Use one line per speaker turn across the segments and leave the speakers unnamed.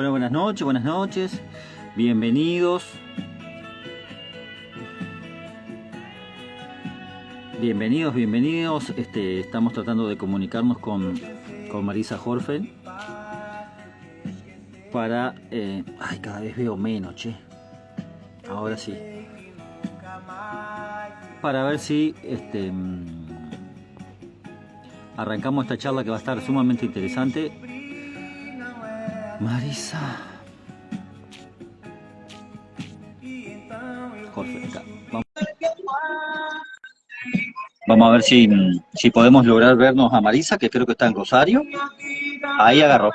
Bueno, buenas noches, bienvenidos, bienvenidos. Estamos tratando de comunicarnos con Marisa Jorfen para... ay, cada vez veo menos, che. Ahora sí. Para ver si arrancamos esta charla que va a estar sumamente interesante. Marisa Jorge, acá. Vamos a ver si podemos lograr vernos a Marisa, que creo que está en Rosario. Ahí agarró.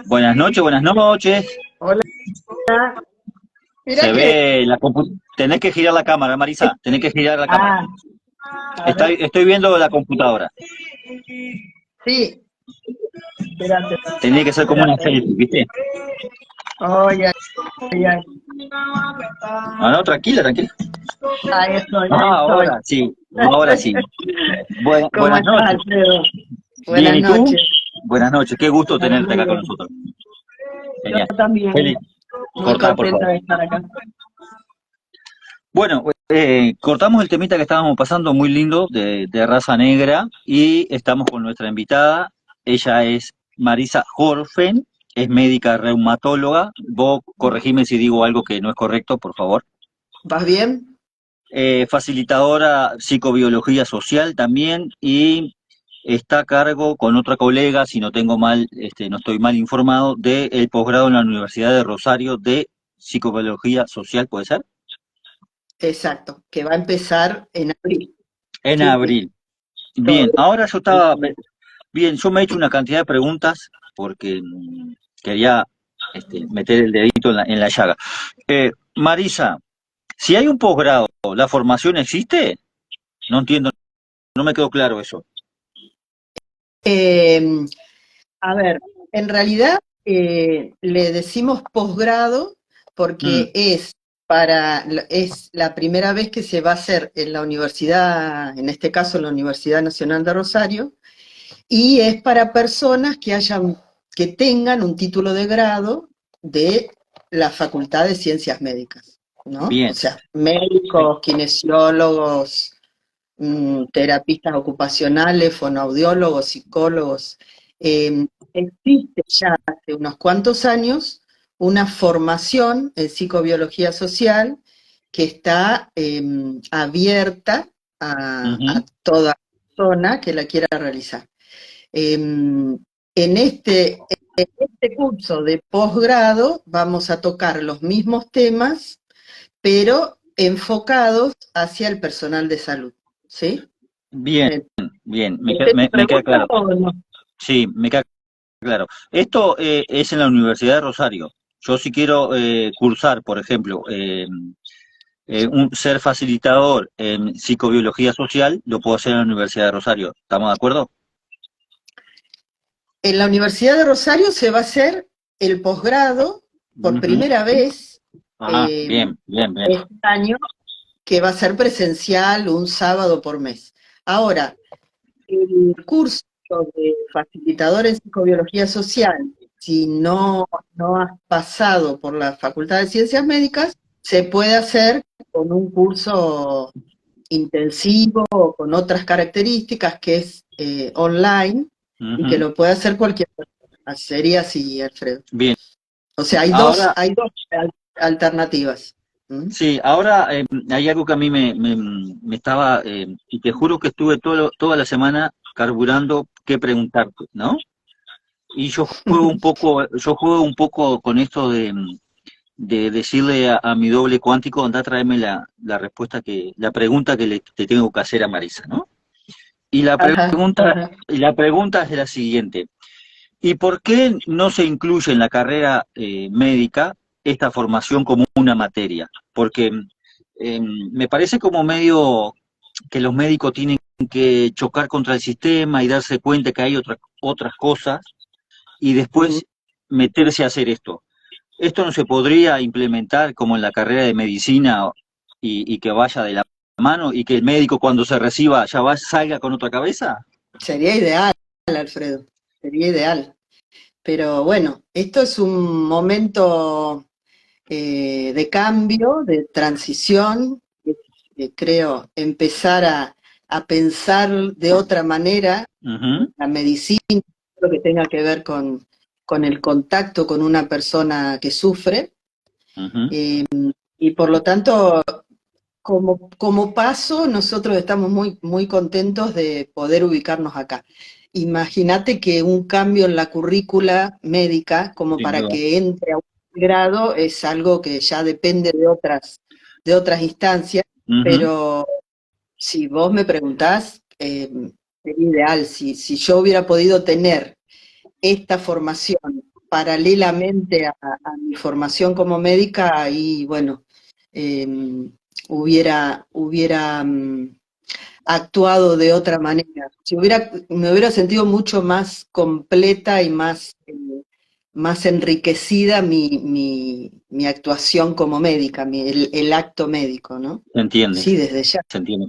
Buenas noches.
Hola. Mirá
Se
que...
ve la computadora. Tenés que girar la cámara, Marisa. Tenés que girar la cámara.
a ver,
Estoy viendo la computadora.
sí, espérate,
Tenía que ser como una
espérate.
selfie, ¿viste?
Ay, ay, ay,
Ah, no, tranquila.
ahí estoy, ahí
Ah,
estoy.
ahora sí.
¿Cómo
Buenas
estás,
noches.
Alfredo?
Bien,
Buenas
¿y tú?
noches.
Buenas noches, qué gusto tenerte
Muy
acá con
bien.
nosotros.
Yo
Genial.
también,
Feliz.
muy
Cortá, por
contenta
favor.
de estar acá.
Bueno, cortamos el temita que estábamos pasando, muy lindo, de raza negra, y estamos con nuestra invitada. Ella es Marisa Jorfen, es médica reumatóloga. Vos corregime si digo algo que no es correcto, por favor.
¿Vas bien?
Facilitadora psicobiología social también, y está a cargo con otra colega, si no tengo mal, no estoy mal informado, del posgrado en la Universidad de Rosario de psicobiología social, ¿puede ser?
Exacto, que va a empezar en abril.
En
Sí,
abril. Bien,
todo.
ahora bien, yo me he hecho una cantidad de preguntas porque quería meter el dedito en la llaga. Marisa, si hay un posgrado, ¿la formación existe? No entiendo, no me quedó claro eso.
Eh, a ver, en realidad le decimos posgrado
Mm,
porque es la primera vez que se va a hacer en la universidad, en este caso en la Universidad Nacional de Rosario, y es para personas que tengan un título de grado de la Facultad de Ciencias Médicas, ¿no? O
bien,
sea, médicos, kinesiólogos, terapistas ocupacionales, fonoaudiólogos, psicólogos. Existe ya hace unos cuantos años una formación en psicobiología social que está abierta a
ujú,
toda persona que la quiera realizar. En este curso de posgrado vamos a tocar los mismos temas, pero enfocados hacia el personal de salud, ¿sí?
bien,
¿Me
bien,
entendés tu
me queda
pregunta
claro.
o no?
Sí, me queda claro. Esto es en la Universidad de Rosario. Yo si quiero cursar, por ejemplo, ser facilitador en psicobiología social, lo puedo hacer en la Universidad de Rosario. ¿Estamos de acuerdo?
En la Universidad de Rosario se va a hacer el posgrado por
Ujú.
primera vez
Ajá, bien.
este año, que va a ser presencial un sábado por mes. Ahora, el curso de facilitador en psicobiología social, si no has pasado por la Facultad de Ciencias Médicas, se puede hacer con un curso intensivo o con otras características que es online y que
Ujú.
lo puede hacer cualquier persona. Sería así, Alfredo.
Bien.
O sea,
Ahora,
hay dos alternativas. ¿Mm?
sí, ahora hay algo que a mí me estaba, y te juro que estuve toda la semana carburando qué preguntarte, ¿no? Y yo juego un poco con esto de decirle a mi doble cuántico, anda a traerme la pregunta que te tengo que hacer a Marisa, ¿no? Y
Ajá, ajá.
la pregunta es la siguiente. ¿Y por qué no se incluye en la carrera médica esta formación como una materia? Porque me parece como medio que los médicos tienen que chocar contra el sistema y darse cuenta que hay otras cosas y
Mm.
después meterse a hacer esto. ¿Esto no se podría implementar como en la carrera de medicina y que vaya de la mano y que el médico cuando se reciba salga con otra cabeza?
Sería ideal, Alfredo. Sería ideal. pero bueno, esto es un momento de cambio, de transición, creo, empezar a pensar de otra manera
Ujú,
la medicina, lo que tenga que ver con el contacto con una persona que sufre,
ujú.
y por lo tanto, como paso, nosotros estamos muy, muy contentos de poder ubicarnos acá. Imagínate que un cambio en la currícula médica, como
Sin
para
duda.
que entre a un grado, es algo que ya depende de otras instancias,
Ujú.
pero si vos me preguntás, sería ideal, si yo hubiera podido tener esta formación paralelamente a mi formación como médica, y bueno, eh, hubiera actuado de otra manera. Me hubiera sentido mucho más completa y más enriquecida mi actuación como médica, el acto médico, ¿no?
Se entiende,
Sí, desde ya.
se entiende,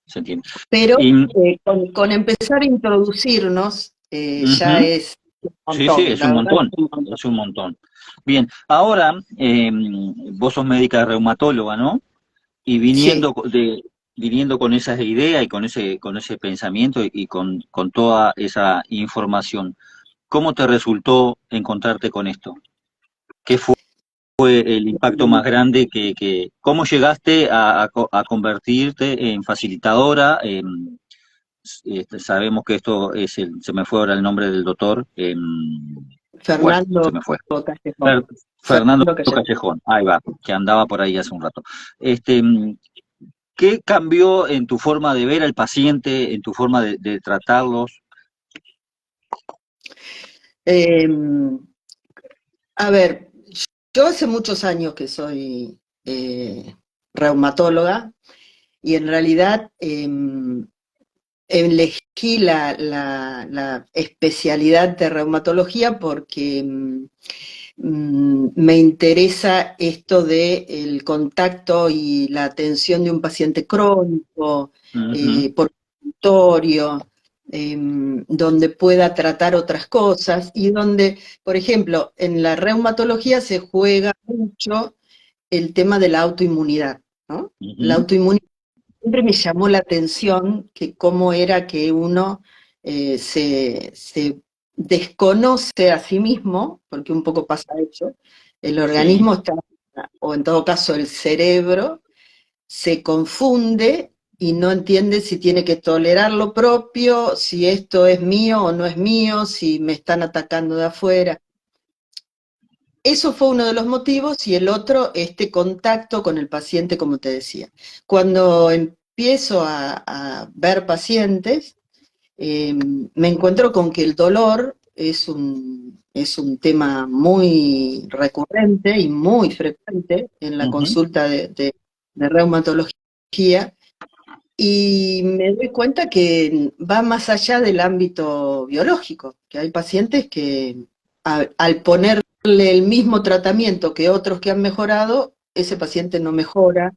se entiende.
Pero
Y,
con empezar a introducirnos ya
ujú.
es un
Sí, sí,
montón,
es
la
un
verdad es
montón,
un montón.
es un montón. Bien, ahora vos sos médica reumatóloga, ¿no? Y
Sí.
viniendo con esas ideas y con ese pensamiento y con toda esa información, ¿cómo te resultó encontrarte con esto? ¿Qué fue el impacto más grande cómo llegaste a convertirte en facilitadora? Sabemos que esto es se me fue ahora el nombre del doctor, bueno, se
Fernando
me fue.
Callejón.
Fer- Fernando
Fernando Callejón.
Callejón, ahí va, que andaba por ahí hace un rato. Este, ¿qué cambió en tu forma de ver al paciente, en tu forma de tratarlos?
Eh, a ver, yo hace muchos años que soy reumatóloga, y en realidad elegí la especialidad de reumatología porque me interesa esto de el contacto y la atención de un paciente crónico,
Ujú,
por consultorio, donde pueda tratar otras cosas, y donde, por ejemplo, en la reumatología se juega mucho el tema de la autoinmunidad, ¿no? La
ujú.
autoinmunidad siempre me llamó la atención, que cómo era que uno se desconoce a sí mismo, porque un poco pasa eso, el
Sí,
organismo está, o en todo caso el cerebro, se confunde y no entiende si tiene que tolerar lo propio, si esto es mío o no es mío, si me están atacando de afuera. Eso fue uno de los motivos, y el otro, este contacto con el paciente, como te decía. Cuando empiezo a ver pacientes, me encuentro con que el dolor es un tema muy recurrente y muy frecuente en la
ujú,
consulta de reumatología, y me doy cuenta que va más allá del ámbito biológico, que hay pacientes que al ponerle el mismo tratamiento que otros que han mejorado, ese paciente no mejora,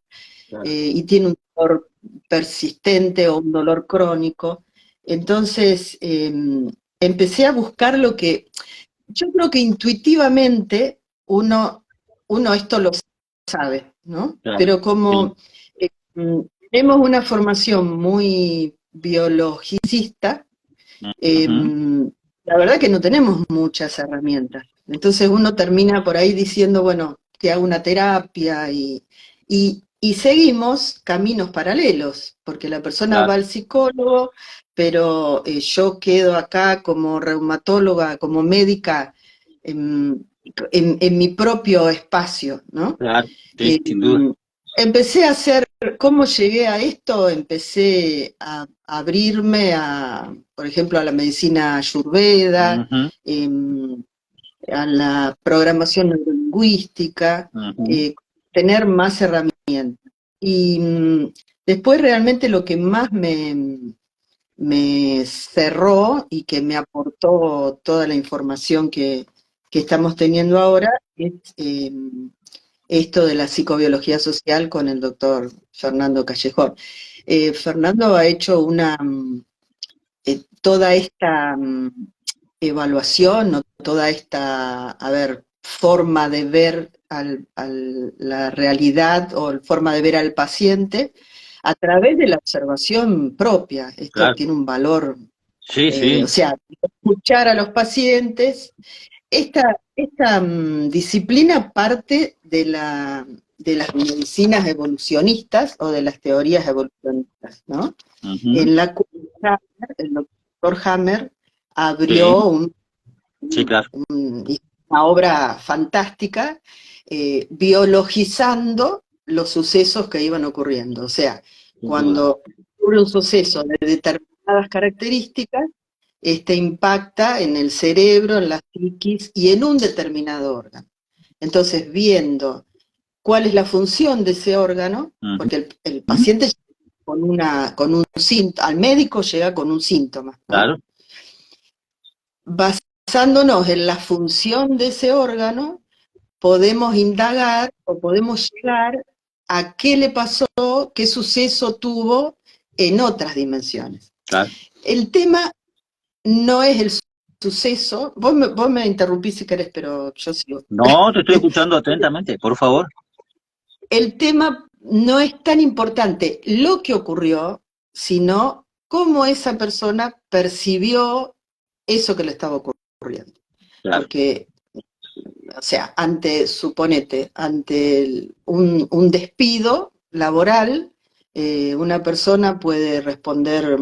claro.
y tiene un dolor persistente o un dolor crónico. Entonces, empecé a buscar lo que yo creo que intuitivamente uno esto lo sabe, ¿no?
Claro,
Pero
sí.
como tenemos una formación muy biologicista,
Ujú,
la verdad que no tenemos muchas herramientas. Entonces uno termina por ahí diciendo, bueno, que hago una terapia, y seguimos caminos paralelos, porque la persona va
claro,
al psicólogo, pero yo quedo acá como reumatóloga, como médica, en, en mi propio espacio, ¿no?
claro, sí,
Eh,
sin duda.
Empecé a hacer, ¿cómo llegué a esto? Empecé a abrirme por ejemplo, a la medicina ayurveda,
Ujú,
a la programación neurolingüística,
ujú.
tener más herramientas. Y después realmente lo que más me cerró y que me aportó toda la información que estamos teniendo ahora es esto de la psicobiología social con el doctor Fernando Callejón. Fernando ha hecho toda esta evaluación o toda esta, forma de ver la realidad o forma de ver al paciente a través de la observación propia. Esto
Claro.
tiene un valor,
Sí,
o
sí.
sea, escuchar a los pacientes. Esta disciplina parte de las medicinas evolucionistas o de las teorías evolucionistas, ¿no?
Ujú.
En la cual el doctor Hammer
Sí,
abrió
sí, claro.
una obra fantástica, biologizando los sucesos que iban ocurriendo. O sea,
Sin duda.
cuando ocurre un suceso de determinadas características, este impacta en el cerebro, en la psiquis y en un determinado órgano. Entonces, viendo cuál es la función de ese órgano,
Ujú.
porque el paciente llega con un síntoma, al médico llega con un síntoma, ¿no?
Claro.
Basándonos en la función de ese órgano, podemos indagar o podemos llegar a qué le pasó, qué suceso tuvo en otras dimensiones.
Claro.
El tema no es el suceso, vos me interrumpís si querés, pero yo sigo.
No, te estoy escuchando atentamente, por favor.
El tema no es tan importante lo que ocurrió, sino cómo esa persona percibió eso que le estaba ocurriendo.
Claro.
Porque, o sea, suponete, ante un despido laboral, una persona puede responder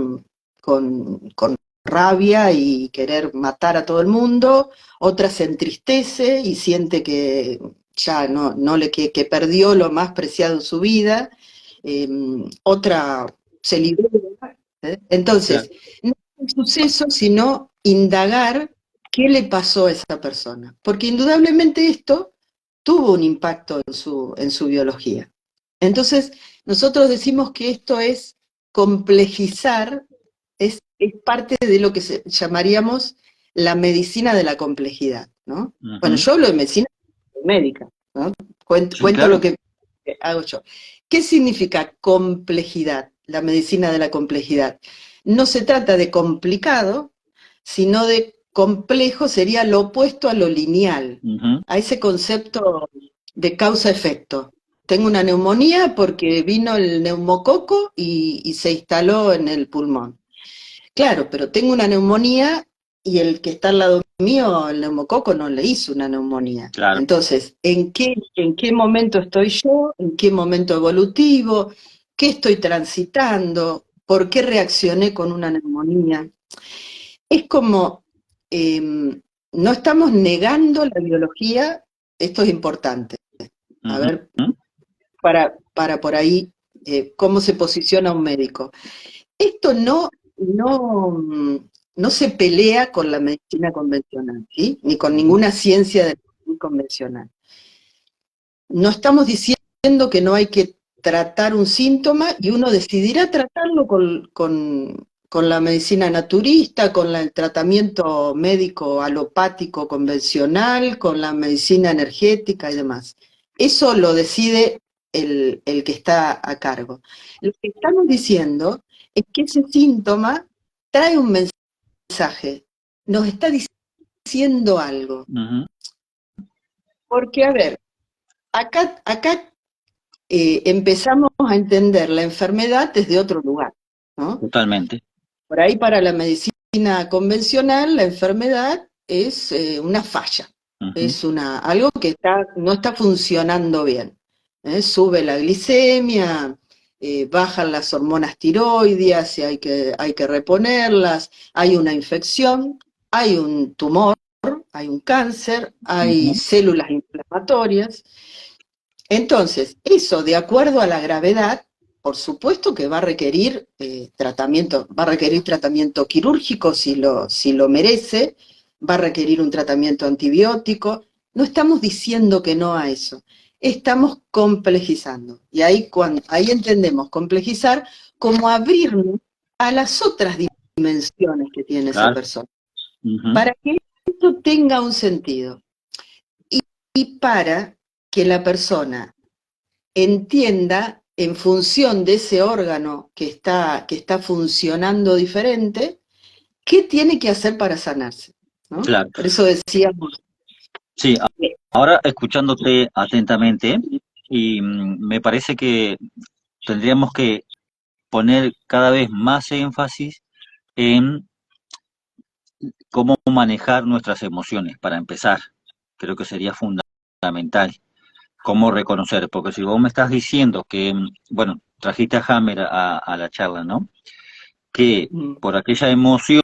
con rabia y querer matar a todo el mundo, otra se entristece y siente que ya no le que perdió lo más preciado en su vida, eh, otra se libera.
Claro.
Entonces, no es un suceso, sino indagar qué le pasó a esa persona. Porque indudablemente esto tuvo un impacto en su biología. Entonces, nosotros decimos que esto es complejizar, es parte de lo que llamaríamos la medicina de la complejidad, ¿no? Bueno,
Ujú.
yo hablo de medicina médica, ¿no?
Sí,
Cuento lo
claro.
que hago yo. ¿Qué significa complejidad, la medicina de la complejidad? No se trata de complicado, sino de complejo, sería lo opuesto a lo lineal,
Ujú.
a ese concepto de causa-efecto. Tengo una neumonía porque vino el neumococo y se instaló en el pulmón. Claro, pero tengo una neumonía y el que está al lado mío, el neumococo, no le hizo una neumonía.
Claro.
Entonces, en qué momento estoy yo? ¿En qué momento evolutivo? ¿Qué estoy transitando? ¿Por qué reaccioné con una neumonía? Es como, no estamos negando la biología, esto es importante. A
Ujú.
ver, para por ahí, cómo se posiciona un médico. Esto no se pelea con la medicina convencional, ¿sí? Ni con
Ujú.
ninguna ciencia de la salud convencional. No estamos diciendo que no hay que tratar un síntoma y uno decidirá tratarlo con la medicina naturista, con el tratamiento médico alopático convencional, con la medicina energética y demás. Eso lo decide el que está a cargo. Lo que estamos diciendo es que ese síntoma trae un mensaje, nos está diciendo algo.
Ujú.
Porque, a ver, acá empezamos a entender la enfermedad desde otro lugar, ¿no?
Totalmente.
Por ahí para la medicina convencional la enfermedad es una falla,
Ujú.
es algo que no está funcionando bien. Sube la glicemia, bajan las hormonas tiroideas y hay que reponerlas, hay una infección, hay un tumor, hay un cáncer, hay
Ujú.
células inflamatorias. Entonces, eso de acuerdo a la gravedad, por supuesto que va a requerir tratamiento, va a requerir tratamiento quirúrgico si lo merece, va a requerir un tratamiento antibiótico. No estamos diciendo que no a eso, estamos complejizando. Y ahí entendemos complejizar como abrirnos a las otras dimensiones que tiene esa
Claro.
persona,
Ujú.
para que esto tenga un sentido y para que la persona entienda en función de ese órgano que está funcionando diferente, qué tiene que hacer para sanarse. ¿no?
claro.
Por eso decíamos,
Sí, ahora escuchándote atentamente, y me parece que tendríamos que poner cada vez más énfasis en cómo manejar nuestras emociones, para empezar. Creo que sería fundamental cómo reconocer, porque si vos me estás diciendo que, bueno, trajiste a Hammer a la charla, ¿no? Que
mm,
por aquella emoción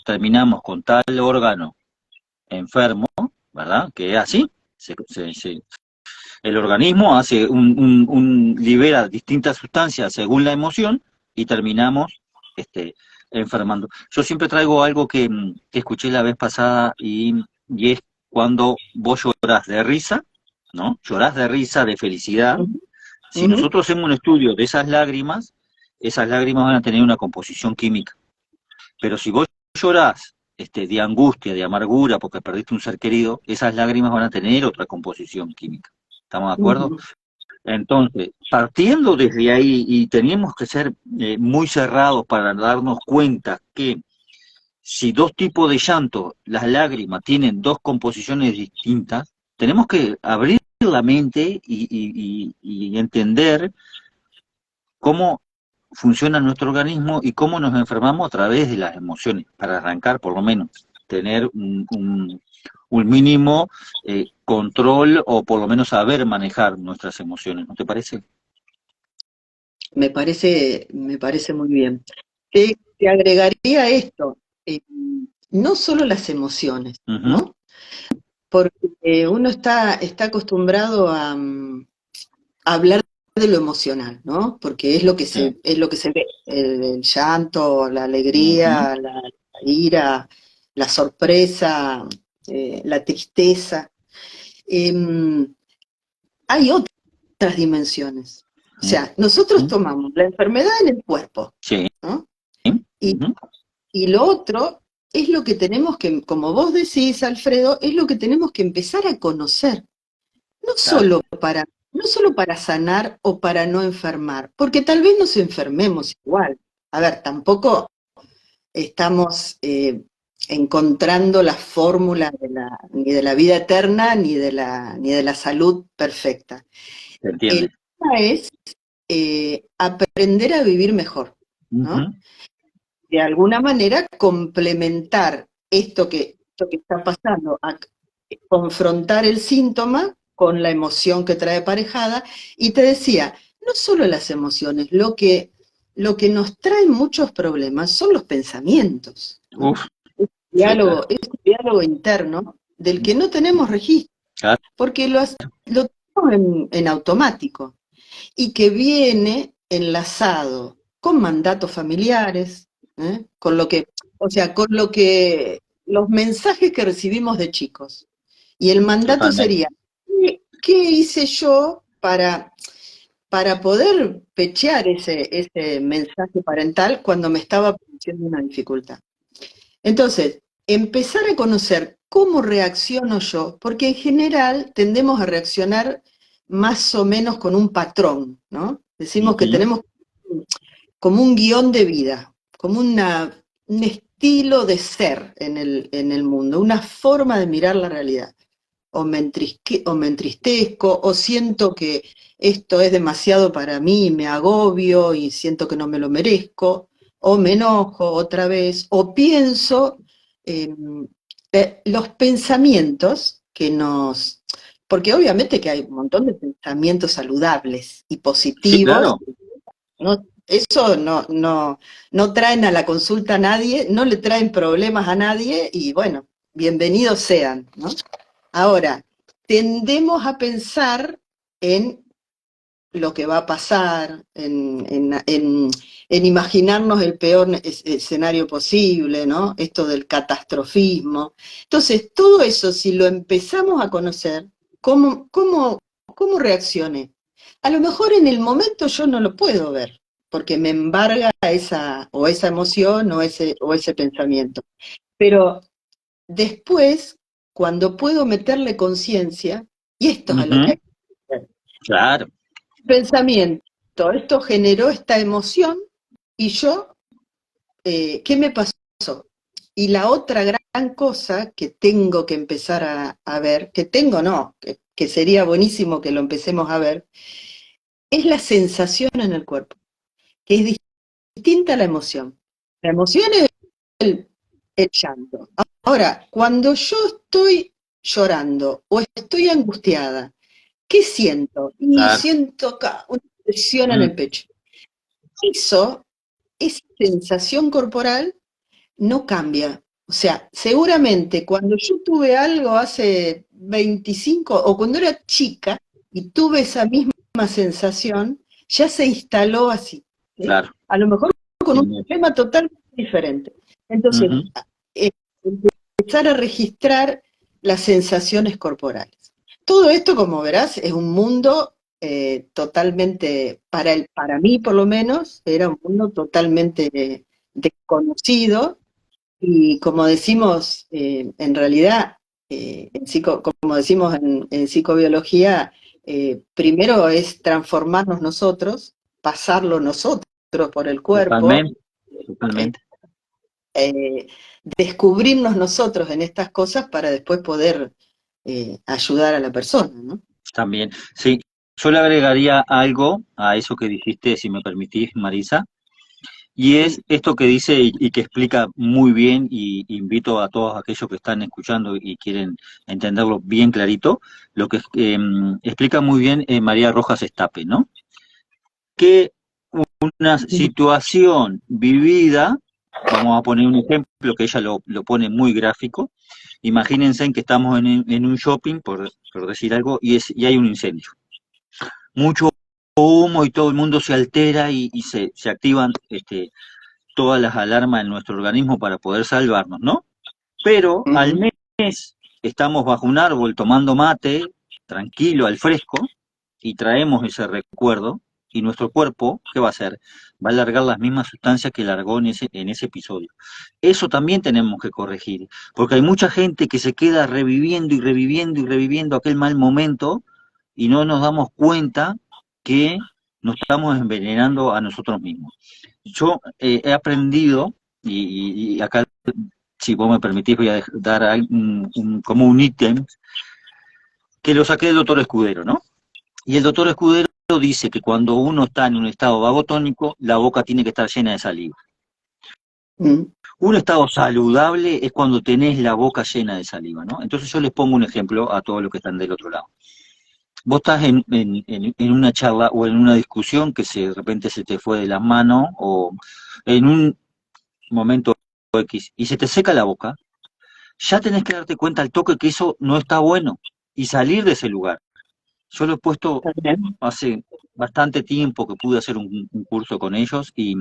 terminamos con tal órgano enfermo, ¿verdad? Que es así. El organismo hace libera distintas sustancias según la emoción y terminamos este, enfermando. Yo siempre traigo algo que escuché la vez pasada y es cuando vos llorás de risa, ¿no? Llorás de risa, de felicidad.
ujú,
Si
ujú,
nosotros hacemos un estudio de esas lágrimas van a tener una composición química. Pero si vos llorás de angustia, de amargura, porque perdiste un ser querido, esas lágrimas van a tener otra composición química. ¿Estamos de acuerdo?
ujú.
Entonces, partiendo desde ahí, y teníamos que ser muy cerrados para darnos cuenta que si dos tipos de llanto, las lágrimas, tienen dos composiciones distintas, tenemos que abrir la mente y entender cómo funciona nuestro organismo y cómo nos enfermamos a través de las emociones, para arrancar por lo menos, tener un mínimo control, o por lo menos saber manejar nuestras emociones, ¿no te parece?
Me parece muy bien. Te agregaría esto, no solo las emociones,
Ujú,
¿no? Porque uno está acostumbrado a hablar de lo emocional, ¿no? Porque
sí,
es lo que se ve, el llanto, la
ujú,
alegría, la ira, la sorpresa, la tristeza. Em, Hay otras dimensiones. O sea, nosotros
ujú,
tomamos la enfermedad en el cuerpo,
sí,
¿no? Y,
ujú,
y lo otro es lo que tenemos que, como vos decís, Alfredo, es lo que tenemos que empezar a conocer. No
claro,
solo para, no solo para sanar o para no enfermar, porque tal vez nos enfermemos igual. A ver, tampoco estamos encontrando la fórmula ni de la vida eterna ni de la salud perfecta.
se
El
entiende.
tema es aprender a vivir mejor,
Ujú,
¿no? De alguna manera complementar esto que está pasando, confrontar el síntoma con la emoción que trae aparejada. Y te decía, no solo las emociones, lo que nos trae muchos problemas son los pensamientos, ¿no?
uf, sí, claro,
Es un diálogo interno del que no tenemos registro,
claro,
porque lo tenemos en automático y que viene enlazado con mandatos familiares, con lo que, o sea, con lo que los mensajes que recibimos de chicos. Y el mandato
totalmente.
sería, ¿qué hice yo para poder pechear ese mensaje parental cuando me estaba produciendo una dificultad? Entonces, empezar a conocer cómo reacciono yo, porque en general tendemos a reaccionar más o menos con un patrón, ¿no? Decimos que
Ujú,
tenemos como un guión de vida, como un estilo de ser en el mundo, una forma de mirar la realidad. O me entristezco, o siento que esto es demasiado para mí, me agobio y siento que no me lo merezco, o me enojo otra vez, o pienso eh, los pensamientos que nos... Porque obviamente que hay un montón de pensamientos saludables y
sí,
positivos,
claro,
¿no? Eso no traen a la consulta a nadie, no le traen problemas a nadie y bueno, bienvenidos sean, ¿no? Ahora, tendemos a pensar en lo que va a pasar, en imaginarnos el peor escenario posible, ¿no? Esto del catastrofismo. Entonces, todo eso, si lo empezamos a conocer, ¿cómo reaccioné? A lo mejor en el momento yo no lo puedo ver, porque me embarga esa emoción o ese pensamiento. Pero después, cuando puedo meterle conciencia, y esto es a lo que hay
ujú,
que hacer,
claro,
pensamiento, esto generó esta emoción y yo, ¿qué me pasó? Y la otra gran cosa que tengo que empezar a ver, que sería buenísimo que lo empecemos a ver, es la sensación en el cuerpo, que es distinta a la emoción. La emoción es el llanto. Ahora, cuando yo estoy llorando o estoy angustiada, ¿qué siento? Y
Claro.
siento acá una presión en
Mm,
el pecho. Eso, esa sensación corporal no cambia. O sea, seguramente cuando yo tuve algo hace 25 o cuando era chica y tuve esa misma sensación, ya se instaló así, ¿sí?
claro.
A lo mejor con
Sí,
un problema totalmente diferente. Entonces,
ujú.
eh, empezar a registrar las sensaciones corporales. Todo esto, como verás, es un mundo totalmente, para mí por lo menos, era un mundo totalmente desconocido y como decimos, en realidad, como decimos en psicobiología, primero es transformarnos nosotros, pasarlo nosotros por el cuerpo,
Totalmente,
eh,
totalmente.
eh, descubrirnos nosotros en estas cosas para después poder ayudar a la persona, ¿no?
También. Sí, yo le agregaría algo a eso que dijiste, si me permitís, Marisa, y es
Sí.
esto que dice y que explica muy bien, y invito a todos aquellos que están escuchando y quieren entenderlo bien clarito, lo que explica muy bien María Rojas Estape, ¿no? Que una situación vivida, vamos a poner un ejemplo que ella lo pone muy gráfico, imagínense en que estamos en un shopping, por decir algo, y hay un incendio. Mucho humo y todo el mundo se altera y se activan todas las alarmas en nuestro organismo para poder salvarnos, ¿no? Pero al
Ujú.
mes estamos bajo un árbol tomando mate, tranquilo, al fresco, y traemos ese recuerdo, y nuestro cuerpo, ¿qué va a hacer? Va a largar las mismas sustancias que largó en ese episodio. Eso también tenemos que corregir, porque hay mucha gente que se queda reviviendo y reviviendo y reviviendo aquel mal momento y no nos damos cuenta que nos estamos envenenando a nosotros mismos. Yo he aprendido, y acá, si vos me permitís, voy a dar como un ítem que lo saqué del doctor Escudero, ¿no? Y el doctor Escudero dice que cuando uno está en un estado vagotónico, la boca tiene que estar llena de saliva.
Mm.
Un estado saludable es cuando tenés la boca llena de saliva, ¿no? Entonces yo les pongo un ejemplo a todos los que están del otro lado. Vos estás en una charla o en una discusión que de repente se te fue de las manos o en un momento X y se te seca la boca, ya tenés que darte cuenta al toque que eso no está bueno y salir de ese lugar. Yo lo he puesto
¿Está bien?
hace bastante tiempo que pude hacer un curso con ellos y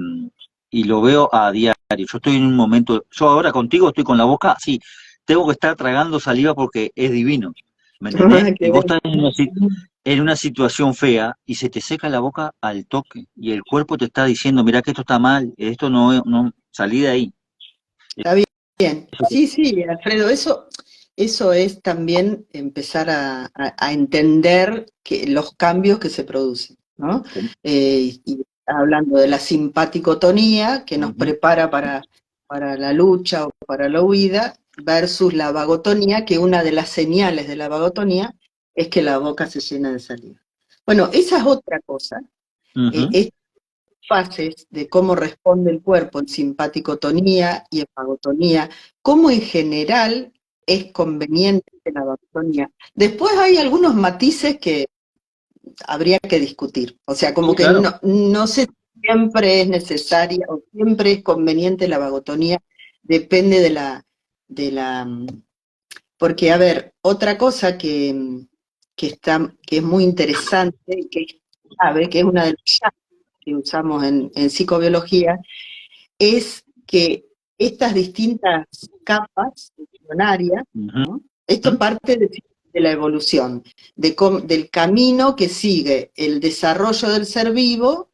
lo veo a diario. Yo estoy en un momento, yo ahora contigo estoy con la boca, sí, tengo que estar tragando saliva porque es divino, ¿me entendés?
Ah,
Y
qué
vos
bueno.
estás en una situación fea y se te seca la boca al toque y el cuerpo te está diciendo, mira que esto está mal, esto no, salí de ahí.
Está bien. Sí, sí, Alfredo, eso es también empezar a entender que los cambios que se producen, ¿no? Y hablando de la simpaticotonía, que nos
Ujú.
prepara para la lucha o para la huida, versus la vagotonía, que una de las señales de la vagotonía es que la boca se llena de saliva. Bueno, esa es otra cosa.
Ujú.
Estas fases de cómo responde el cuerpo en simpaticotonía y en vagotonía, cómo en general es conveniente la vagotonía. Después hay algunos matices que habría que discutir, o sea, como
Sí,
que
claro.
no sé si siempre es necesaria o siempre es conveniente la vagotonía, depende de la, porque a ver, otra cosa que es muy interesante y que es clave, que es una de las llaves que usamos en psicobiología, es que estas distintas capas embrionarias,
Ujú.
¿no? Esto parte de la evolución, del camino que sigue el desarrollo del ser vivo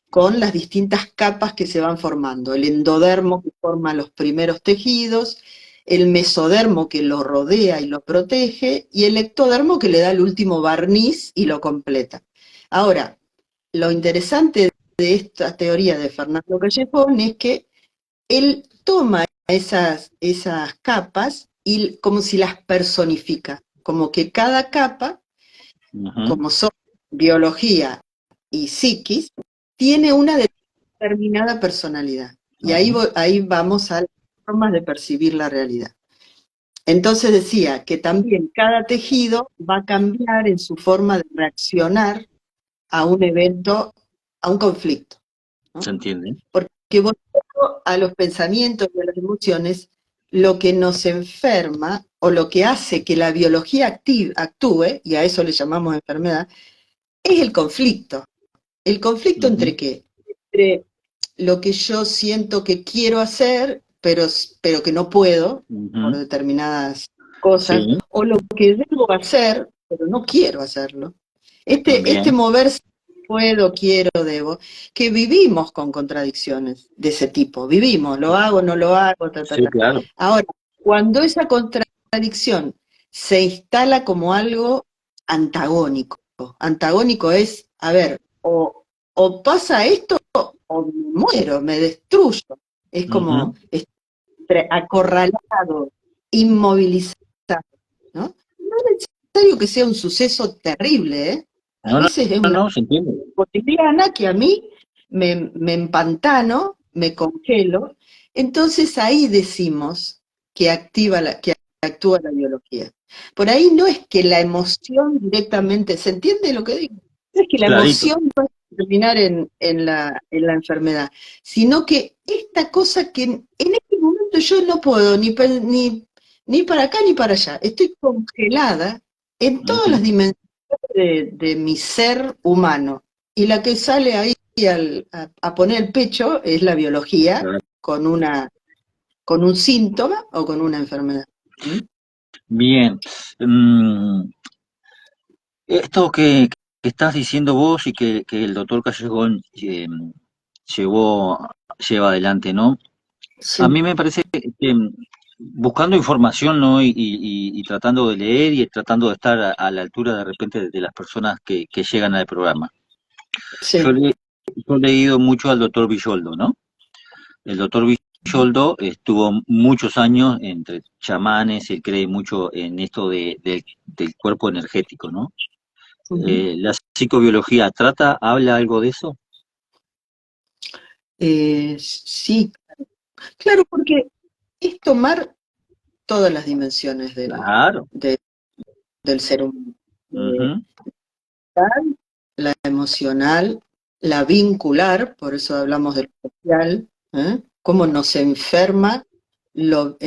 con las distintas capas que se van formando, el endodermo que forma los primeros tejidos, el mesodermo que lo rodea y lo protege, y el ectodermo que le da el último barniz y lo completa. Ahora, lo interesante de esta teoría de Fernando Callejón es que él toma esas capas y como si las personifica, como que cada capa,
Ujú,
como son biología y psiquis, tiene una determinada personalidad. Y ahí,
ujú,
ahí vamos a las formas de percibir la realidad. Entonces decía que también cada tejido va a cambiar en su forma de reaccionar a un evento, a un conflicto,
se
¿no?
entiende.
Porque volviendo a los pensamientos y a las emociones, lo que nos enferma o lo que hace que la biología actúe, y a eso le llamamos enfermedad, es el conflicto. ¿El conflicto
Ujú,
entre qué? Entre lo que yo siento que quiero hacer, pero que no puedo por
ujú,
determinadas cosas,
sí,
o lo que debo hacer, pero no quiero hacerlo. Este
también.
moverse, puedo, quiero, debo, que vivimos con contradicciones de ese tipo, vivimos, lo hago, no lo hago, ta, ta,
Sí,
ta.
claro.
Ahora, cuando esa contradicción se instala como algo antagónico, antagónico es, a ver, o pasa esto o me muero, me destruyo. Es como
Ujú.
acorralado, inmovilizado, ¿no? No es necesario que sea un suceso terrible, ¿eh? A
No, no,
veces es
no,
una
no, se entiende.
cotidiana que a mí me empantano, me congelo, entonces ahí decimos que actúa la biología. Por ahí no es que la emoción directamente, ¿se entiende lo que digo? No es que la
Clarito.
emoción va a terminar en la enfermedad, sino que esta cosa que en este momento yo no puedo ni para acá ni para allá, estoy congelada en todas las
Ujú.
dimensiones de mi ser humano. Y la que sale ahí a poner el pecho es la biología
Claro.
con un síntoma o con una enfermedad. ¿Mm?
Bien. Esto que estás diciendo vos y que el doctor Callejón llevó, lleva adelante, ¿no? A
Sí,
mí me parece que buscando información, ¿no? Y tratando de leer y tratando de estar a la altura de repente de las personas que llegan al programa. Yo,
sí.
le, yo he leído mucho al doctor Villoldo, ¿no? El doctor Villoldo estuvo muchos años entre chamanes, él cree mucho en esto del cuerpo energético, ¿no?
Ujú.
La psicobiología habla algo de eso.
Sí, claro, porque es tomar todas las dimensiones
Claro.
del ser humano. Eh,
Ujú,
la emocional, la vincular, por eso hablamos del social, ¿eh? Cómo nos enferma lo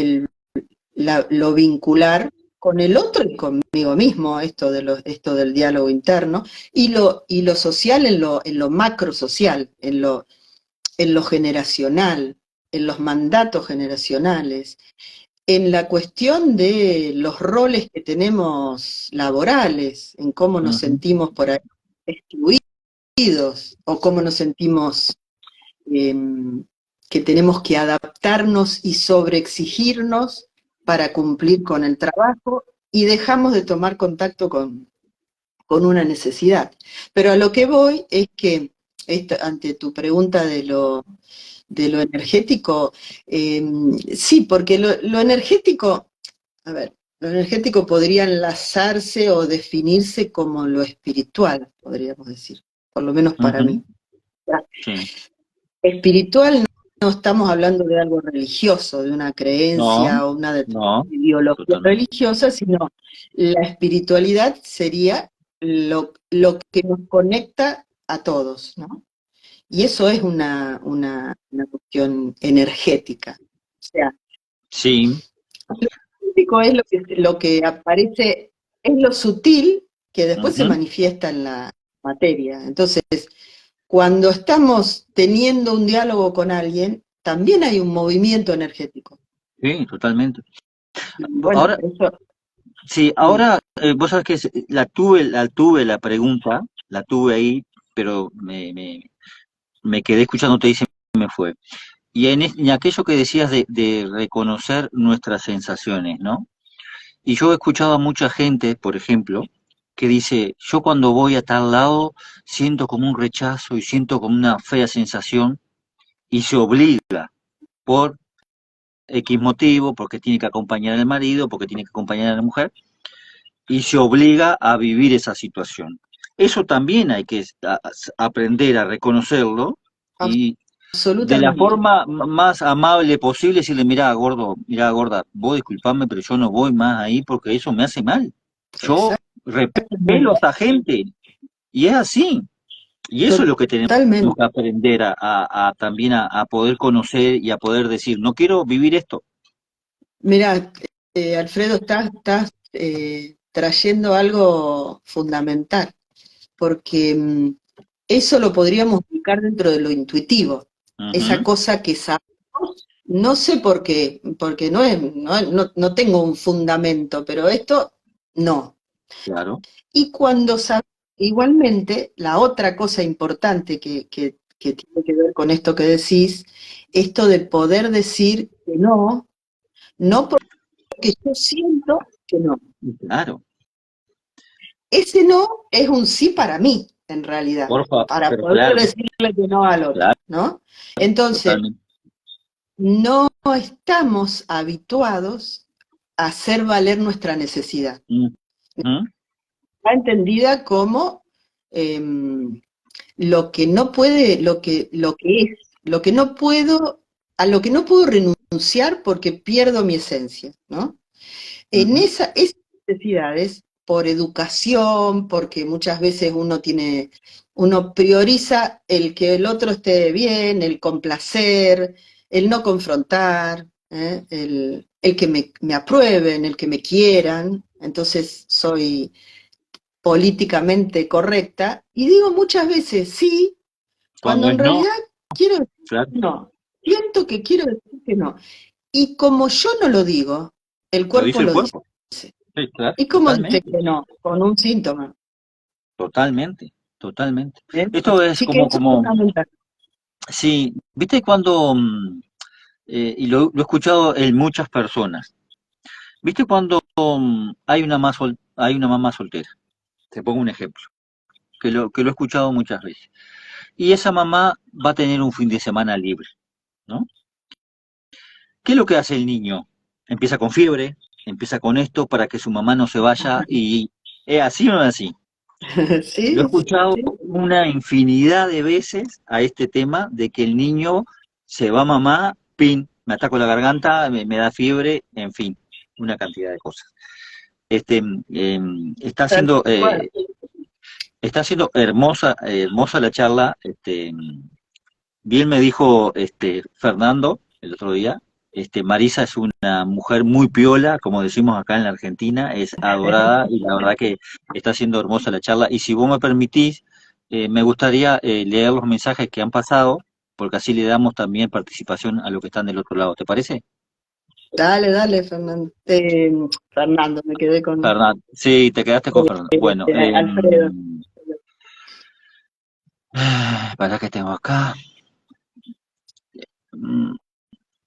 vincular con el otro y conmigo mismo, esto del diálogo interno, y lo social en lo macro social, en lo generacional, en los mandatos generacionales, en la cuestión de los roles que tenemos laborales, en cómo nos
ujú,
sentimos por ahí excluidos o cómo nos sentimos eh, que tenemos que adaptarnos y sobreexigirnos para cumplir con el trabajo y dejamos de tomar contacto con una necesidad. Pero a lo que voy es que, ante tu pregunta de lo energético, sí, porque lo energético, a ver, lo energético podría enlazarse o definirse como lo espiritual, podríamos decir, por lo menos para
ujú,
mí.
sí.
Espiritual no estamos hablando de algo religioso, de una
No,
creencia o una
no,
ideología
totalmente.
religiosa, sino la espiritualidad sería lo que nos conecta a todos, ¿no? Y eso es una cuestión energética. O sea,
Sí,
lo energético es lo que aparece, es lo sutil que después se
ujú,
manifiesta en la materia. Entonces, cuando estamos teniendo un diálogo con alguien, también hay un movimiento energético.
sí, totalmente.
Y bueno,
Ahora,
por eso,
sí,
sí,
ahora vos sabés que la tuve la pregunta, la tuve ahí, pero me quedé escuchándote y se me fue. Y en aquello que decías de reconocer nuestras sensaciones, ¿no? Y yo he escuchado a mucha gente, por ejemplo, que dice, yo cuando voy a tal lado siento como un rechazo y siento como una fea sensación y se obliga por X motivo, porque tiene que acompañar al marido, porque tiene que acompañar a la mujer, y se obliga a vivir esa situación. Eso también hay que aprender a reconocerlo y de la
Absolutamente.
forma más amable posible decirle, mira, gordo, mira, gorda, vos disculpame, pero yo no voy más ahí porque eso me hace mal. Yo repelo a
Exactamente.
esta gente y es así. Y eso es lo que tenemos
Totalmente.
que aprender también a poder conocer y a poder decir, no quiero vivir esto.
Mira, Alfredo, estás trayendo algo fundamental, porque eso lo podríamos ubicar dentro de lo intuitivo, esa
Ujú,
cosa que sabemos, no sé por qué, porque no tengo un fundamento, pero esto no.
claro.
Y cuando sabemos, igualmente, la otra cosa importante que tiene que ver con esto que decís, esto de poder decir que no, no porque yo siento que no.
Claro,
Ese no es un sí para mí, en realidad,
porfa,
para
pero
poder
claro,
decirle que no al otro,
claro,
¿no? Entonces,
totalmente.
no estamos habituados a hacer valer nuestra necesidad.
Ujú,
Está entendida como lo que no puede, lo que es, lo que no puedo, a lo que no puedo renunciar porque pierdo mi esencia, ¿no? En
ujú,
esas necesidades, por educación, porque muchas veces uno prioriza el que el otro esté bien, el complacer, el no confrontar, el que me aprueben, el que me quieran, entonces soy políticamente correcta, y digo muchas veces sí, cuando
cuando es
en
no,
realidad quiero decir
claro,
que no, siento que quiero decir que no. Y como yo no lo digo, el
lo
cuerpo
dice el
lo dice.
cuerpo. Sí, claro,
¿Y cómo dice
totalmente,
que no? Con un síntoma.
totalmente, totalmente.
¿Eh?
Esto es
Así que eso es fundamental.
sí, viste cuando, y lo he escuchado en muchas personas, viste cuando hay una mamá soltera, te pongo un ejemplo, que lo he escuchado muchas veces, y esa mamá va a tener un fin de semana libre, ¿no? ¿Qué es lo que hace el niño? Empieza con fiebre, empieza con esto para que su mamá no se vaya y ¿es así o no es así? Lo he
Sí, sí,
escuchado
sí.
una infinidad de veces a este tema de que el niño se va a mamá, pin, me ataco la garganta, me da fiebre, en fin, una cantidad de cosas. Este, está
Tal
haciendo,
cual.
está haciendo hermosa, hermosa la charla. Bien me dijo Fernando el otro día. Marisa es una mujer muy piola, como decimos acá en la Argentina, es adorada y la verdad que está siendo hermosa la charla. Y si vos me permitís, me gustaría leer los mensajes que han pasado, porque así le damos también participación a los que están del otro lado. ¿Te parece?
Dale, dale, Fernando. Fernando, me quedé con
Fernando, sí, te quedaste con Fernando. Bueno,
Alfredo.
para que tengo acá. Mm,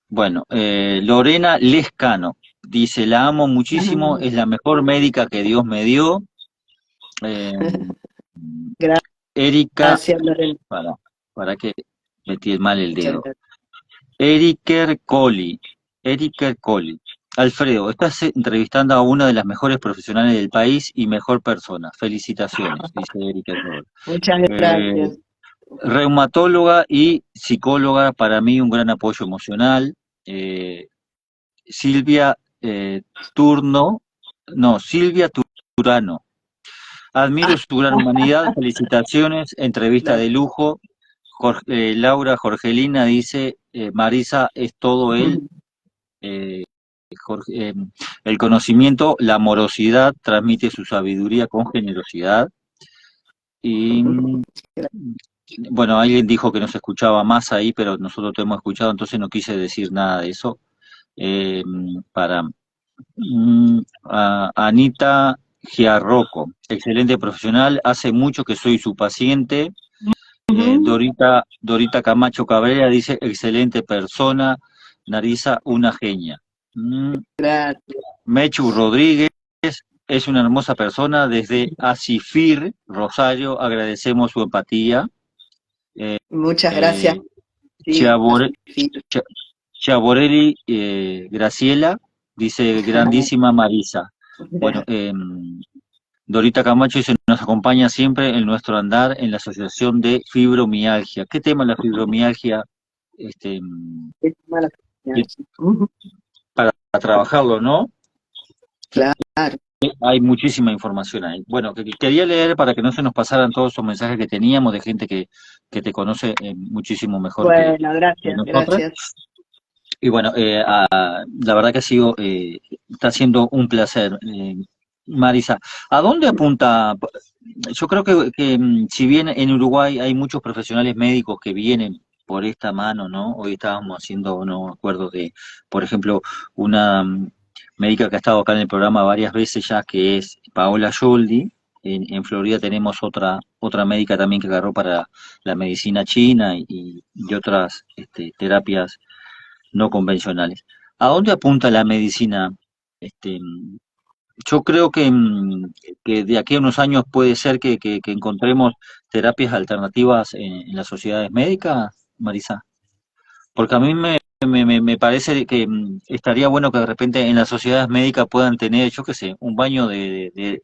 Bueno, Lorena Lescano dice, la amo muchísimo, es la mejor médica que Dios me dio. Eh, Erika,
Gracias, Lorena.
para, para que metí mal el
Muchas
dedo.
gracias.
Eriker Colli. Alfredo, estás entrevistando a una de las mejores profesionales del país y mejor persona. Felicitaciones, dice Eriker Colli.
Muchas
Eh,
gracias.
Reumatóloga y psicóloga, para mí un gran apoyo emocional. Eh, Silvia Turno, no, Silvia Turano. Admiro
Ah,
su gran humanidad, felicitaciones, entrevista de
gracias.
lujo. Laura Jorgelina dice, Marisa es todo él, eh, Jorge, el conocimiento, la amorosidad, transmite su sabiduría con generosidad. Y bueno, alguien dijo que no se escuchaba más ahí, pero nosotros te hemos escuchado, entonces no quise decir nada de eso. Eh, para Anita Giarroco, excelente profesional, hace mucho que soy su paciente.
Ujú.
Dorita Camacho Cabrera dice, excelente persona, Narisa, una genia.
Gracias.
Mechu Rodríguez es una hermosa persona, desde Asifir, Rosario, agradecemos su empatía.
Muchas gracias.
Eh,
Sí,
Chiabore-
así.
Chiaborelli, Graciela, dice grandísima Marisa. Bueno, Dorita Camacho dice, nos acompaña siempre en nuestro andar en la Asociación de Fibromialgia. ¿Qué tema es la fibromialgia? Este,
Ujú.
para trabajarlo, ¿no?
Claro.
Hay muchísima información ahí. Bueno, quería leer para que no se nos pasaran todos esos mensajes que teníamos de gente que te conoce muchísimo mejor
Bueno,
que
gracias,
nosotros.
gracias.
Y bueno, la verdad que está siendo un placer. Marisa, ¿a dónde apunta? Yo creo que si bien en Uruguay hay muchos profesionales médicos que vienen por esta mano, ¿no? Hoy estábamos haciendo, no me acuerdo de, por ejemplo, una médica que ha estado acá en el programa varias veces ya, que es Paola Yoldi. En Florida tenemos otra médica también que agarró para la medicina china y otras terapias no convencionales. ¿A dónde apunta la medicina? Este, yo creo que de aquí a unos años puede ser que encontremos terapias alternativas en las sociedades médicas, Marisa. Porque a mí me parece que estaría bueno que de repente en las sociedades médicas puedan tener, yo qué sé, un baño de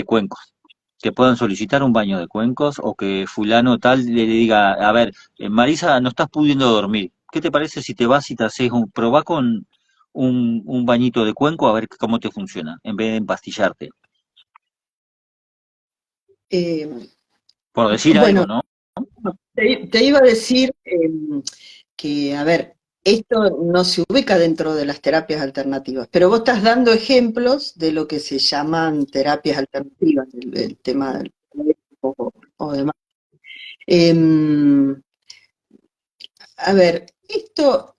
cuencos. Que puedan solicitar un baño de cuencos o que fulano tal le diga, a ver, Marisa, no estás pudiendo dormir. ¿Qué te parece si te vas y te haces probá con un bañito de cuenco a ver cómo te funciona, en vez de empastillarte?
Eh,
Por decir algo,
bueno,
¿no?
te iba a decir que, a ver, esto no se ubica dentro de las terapias alternativas, pero vos estás dando ejemplos de lo que se llaman terapias alternativas, el tema del o demás. Em, a ver, esto,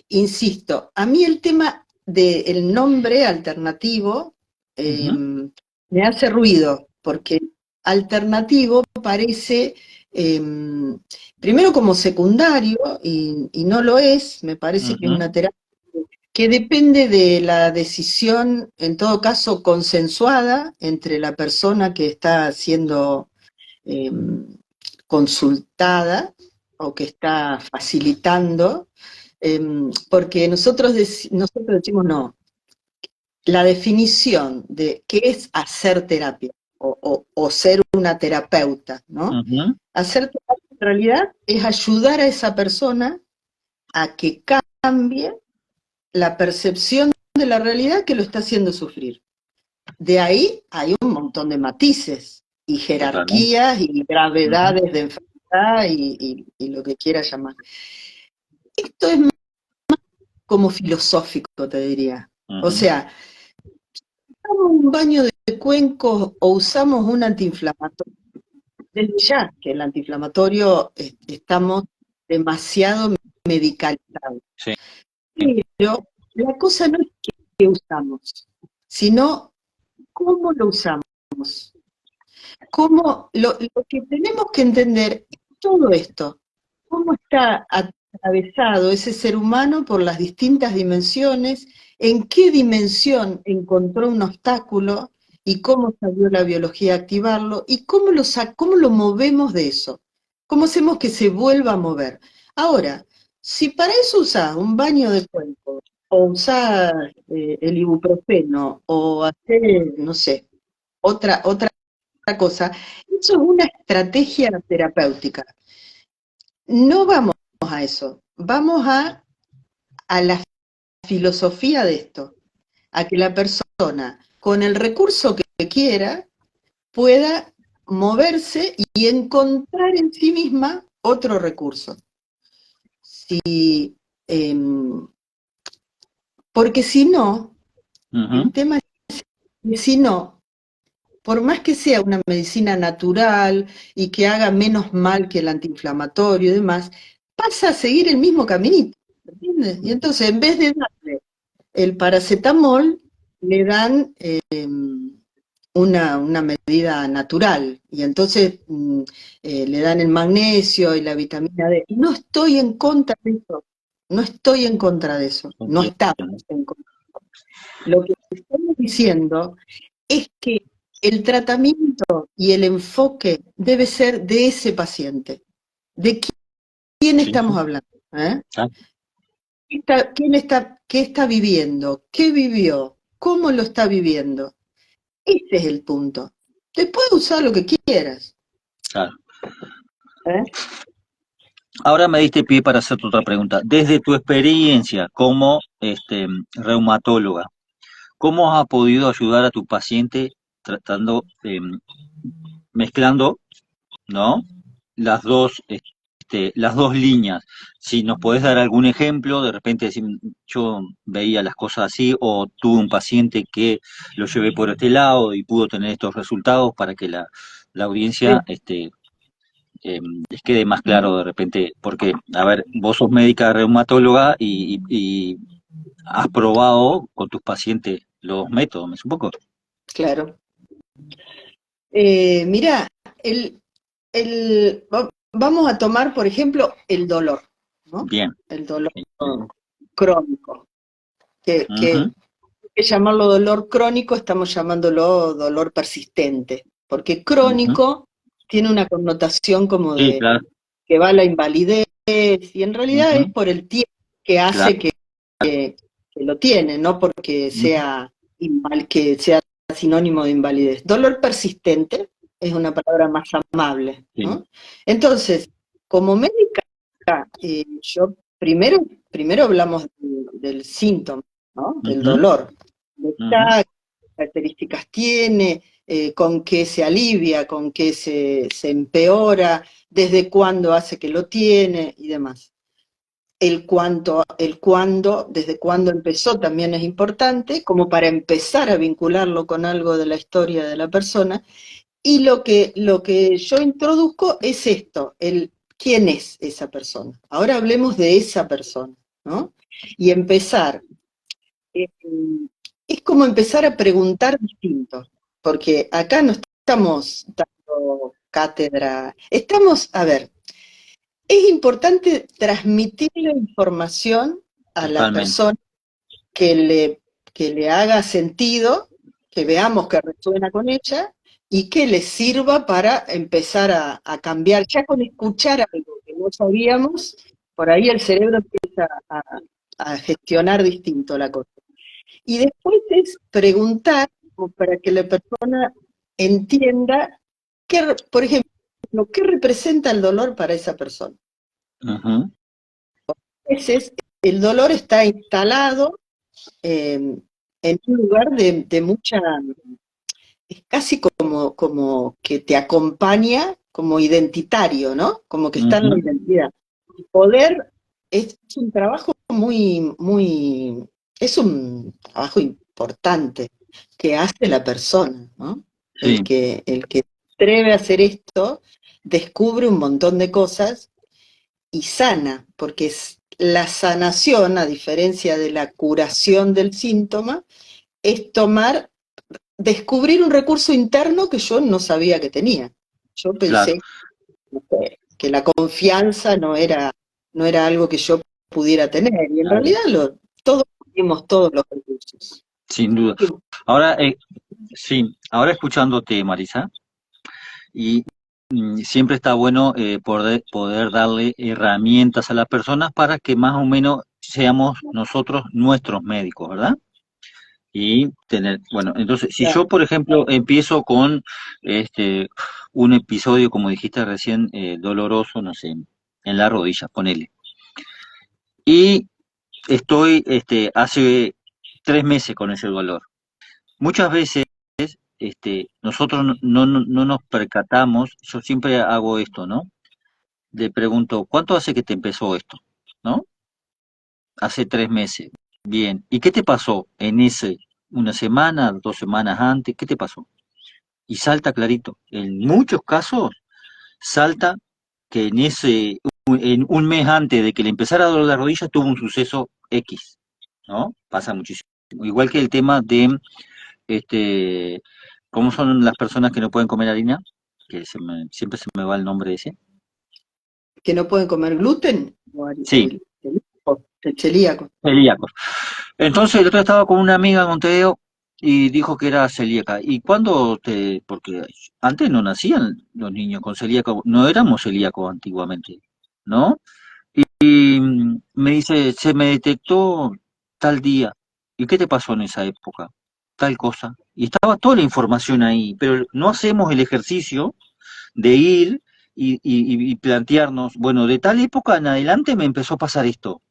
insisto, a mí el tema del nombre alternativo
Ujú,
me hace ruido, porque alternativo parece, primero como secundario, y no lo es, me parece que es
ujú,
una terapia que depende de la decisión, en todo caso consensuada, entre la persona que está siendo eh, consultada o que está facilitando, porque nosotros decimos no, la definición de qué es hacer terapia o ser una terapeuta, ¿no?
ujú.
Hacer terapia en realidad es ayudar a esa persona a que cambie la percepción de la realidad que lo está haciendo sufrir. De ahí hay un montón de matices y
Totalmente.
jerarquías y
Ujú,
gravedades de enfermedad y lo que quiera llamar. Esto es más como filosófico, te diría. O
ujú.
sea, usamos un baño de cuencos o usamos un antiinflamatorio. Desde ya que el antiinflamatorio estamos demasiado medicalizados.
Sí.
Pero la cosa no es que usamos, sino cómo lo usamos. Cómo lo que tenemos que entender es todo esto, cómo está atravesado ese ser humano por las distintas dimensiones, en qué dimensión encontró un obstáculo y cómo salió la biología a activarlo y cómo lo movemos de eso, cómo hacemos que se vuelva a mover. Ahora, si para eso usás un baño de cuerpo o usás el ibuprofeno o hacer, no sé, otra cosa, eso es una estrategia terapéutica. No vamos a eso, vamos a la filosofía de esto, a que la persona, con el recurso que quiera, pueda moverse y encontrar en sí misma otro recurso. Si, eh, porque si no, el
Ujú.
tema es que si no, por más que sea una medicina natural y que haga menos mal que el antiinflamatorio y demás, pasa a seguir el mismo caminito, ¿entiendes? Y entonces, en vez de darle el paracetamol, le dan una medida natural, y entonces le dan el magnesio y la vitamina D. No estoy en contra de eso, no estoy en contra de eso, no estamos
Entiendo.
en contra. Lo que estamos diciendo es que el tratamiento y el enfoque debe ser de ese paciente. ¿De quién
Sí,
estamos
sí.
hablando? ¿Eh?
Ah.
¿Qué está viviendo? ¿Qué vivió? ¿Cómo lo está viviendo? Ese es el punto. Después usar lo que quieras.
Claro.
¿Eh?
Ahora me diste pie para hacerte otra pregunta. Desde tu experiencia como reumatóloga, ¿cómo has podido ayudar a tu paciente tratando, mezclando, ¿no? Las dos líneas. Si nos podés dar algún ejemplo, de repente decir, yo veía las cosas así, o tuve un paciente que lo llevé por este lado y pudo tener estos resultados para que la audiencia
Sí.
les quede más claro de repente, porque, a ver, vos sos médica reumatóloga y has probado con tus pacientes los métodos, me supongo.
Claro. Mirá, vamos a tomar, por ejemplo, el dolor, ¿no?
Bien.
El dolor crónico. Que
Ujú,
que llamarlo dolor crónico, estamos llamándolo dolor persistente, porque
ujú.
crónico tiene una connotación como
Sí,
de
claro.
que va a la invalidez, y en realidad es
Ujú,
por el tiempo que hace
claro.
que lo tiene, no porque
Ujú,
que sea sinónimo de invalidez. Dolor persistente es una palabra más amable,
sí.
¿no? Entonces, como médica, yo primero hablamos del síntoma, ¿no? Del
Ujú,
dolor. ¿De
ujú.
qué características tiene? Con qué se alivia, con qué se empeora, desde cuándo hace que lo tiene y demás. El cuándo, desde cuándo empezó también es importante, como para empezar a vincularlo con algo de la historia de la persona. Y lo que yo introduzco es esto, el quién es esa persona. Ahora hablemos de esa persona, ¿no? Y empezar. eh, es como empezar a preguntar distinto, porque acá no estamos dando cátedra, estamos, a ver, es importante transmitirle información a la
Totalmente.
persona que le, que le haga sentido, que veamos que resuena con ella y que le sirva para empezar a cambiar. Ya con escuchar algo que no sabíamos, por ahí el cerebro empieza a gestionar distinto la cosa. Y después es preguntar como para que la persona entienda, por ejemplo, qué representa el dolor para esa persona.
Ujú,
A veces el dolor está instalado en un lugar de mucha, es casi como que te acompaña como identitario, ¿no? Como que está en la
ujú.
identidad. El poder es un trabajo es un trabajo importante que hace la persona, ¿no?
Sí,
El que se atreve a hacer esto descubre un montón de cosas y sana, porque la sanación, a diferencia de la curación del síntoma, es descubrir un recurso interno que yo no sabía que tenía. Yo
claro.
pensé que la confianza no era algo que yo pudiera tener, y en
Claro.
realidad todos tenemos todos los recursos.
Sin duda. Ahora, sí, ahora escuchándote, Marisa, y siempre está bueno poder darle herramientas a las personas para que más o menos seamos nosotros nuestros médicos, ¿verdad? Y tener, bueno, entonces, si yo, por ejemplo, empiezo con este un episodio, como dijiste recién, doloroso, no sé, en la rodilla, ponele. Y estoy hace 3 meses con ese dolor. Muchas veces nosotros no nos percatamos, yo siempre hago esto, ¿no? Le pregunto, ¿cuánto hace que te empezó esto? ¿No? Hace 3 meses. Bien. ¿Y qué te pasó en una semana, 2 semanas antes? ¿Qué te pasó? Y salta clarito. En muchos casos salta que en un mes antes de que le empezara a doler la rodilla tuvo un suceso X, ¿no? Pasa muchísimo. Igual que el tema de este, ¿cómo son las personas que no pueden comer harina? Que siempre se me va el nombre ese.
Que no pueden comer gluten,
Sí,
el celíaco.
celíacos. Entonces el otro día estaba con una amiga en Montevideo y dijo que era celíaca. ¿Y cuándo porque antes no nacían los niños con celíaco, no éramos celíacos antiguamente, ¿no? Y me dice, se me detectó tal día. ¿Y qué te pasó en esa época? Tal cosa. Y estaba toda la información ahí, pero no hacemos el ejercicio de ir y plantearnos, bueno, de tal época en adelante me empezó a pasar esto.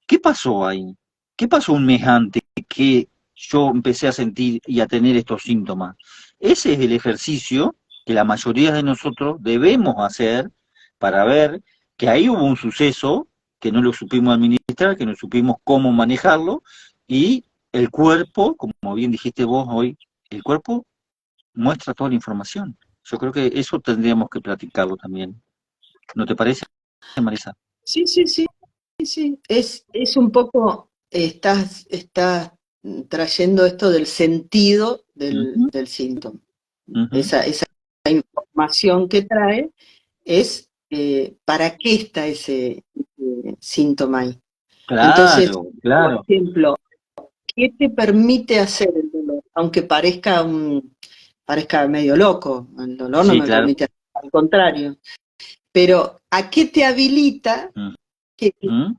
¿Qué pasó ahí? ¿Qué pasó un mes antes que yo empecé a sentir y a tener estos síntomas? Ese es el ejercicio que la mayoría de nosotros debemos hacer para ver que ahí hubo un suceso que no lo supimos administrar, que no supimos cómo manejarlo, y el cuerpo, como bien dijiste vos hoy, el cuerpo muestra toda la información. Yo creo que eso tendríamos que platicarlo también. ¿No te parece, Marisa?
Sí, sí, sí, sí. Es un poco, estás trayendo esto del sentido
Ujú,
del síntoma.
ujú.
Esa información que trae es para qué está ese síntoma ahí. Entonces,
Claro,
por
claro.
ejemplo, ¿qué te permite hacer el dolor? Aunque parezca medio loco, el dolor no
Sí,
me
claro.
permite hacer, al contrario. Pero ¿a qué te habilita? Que
Ujú.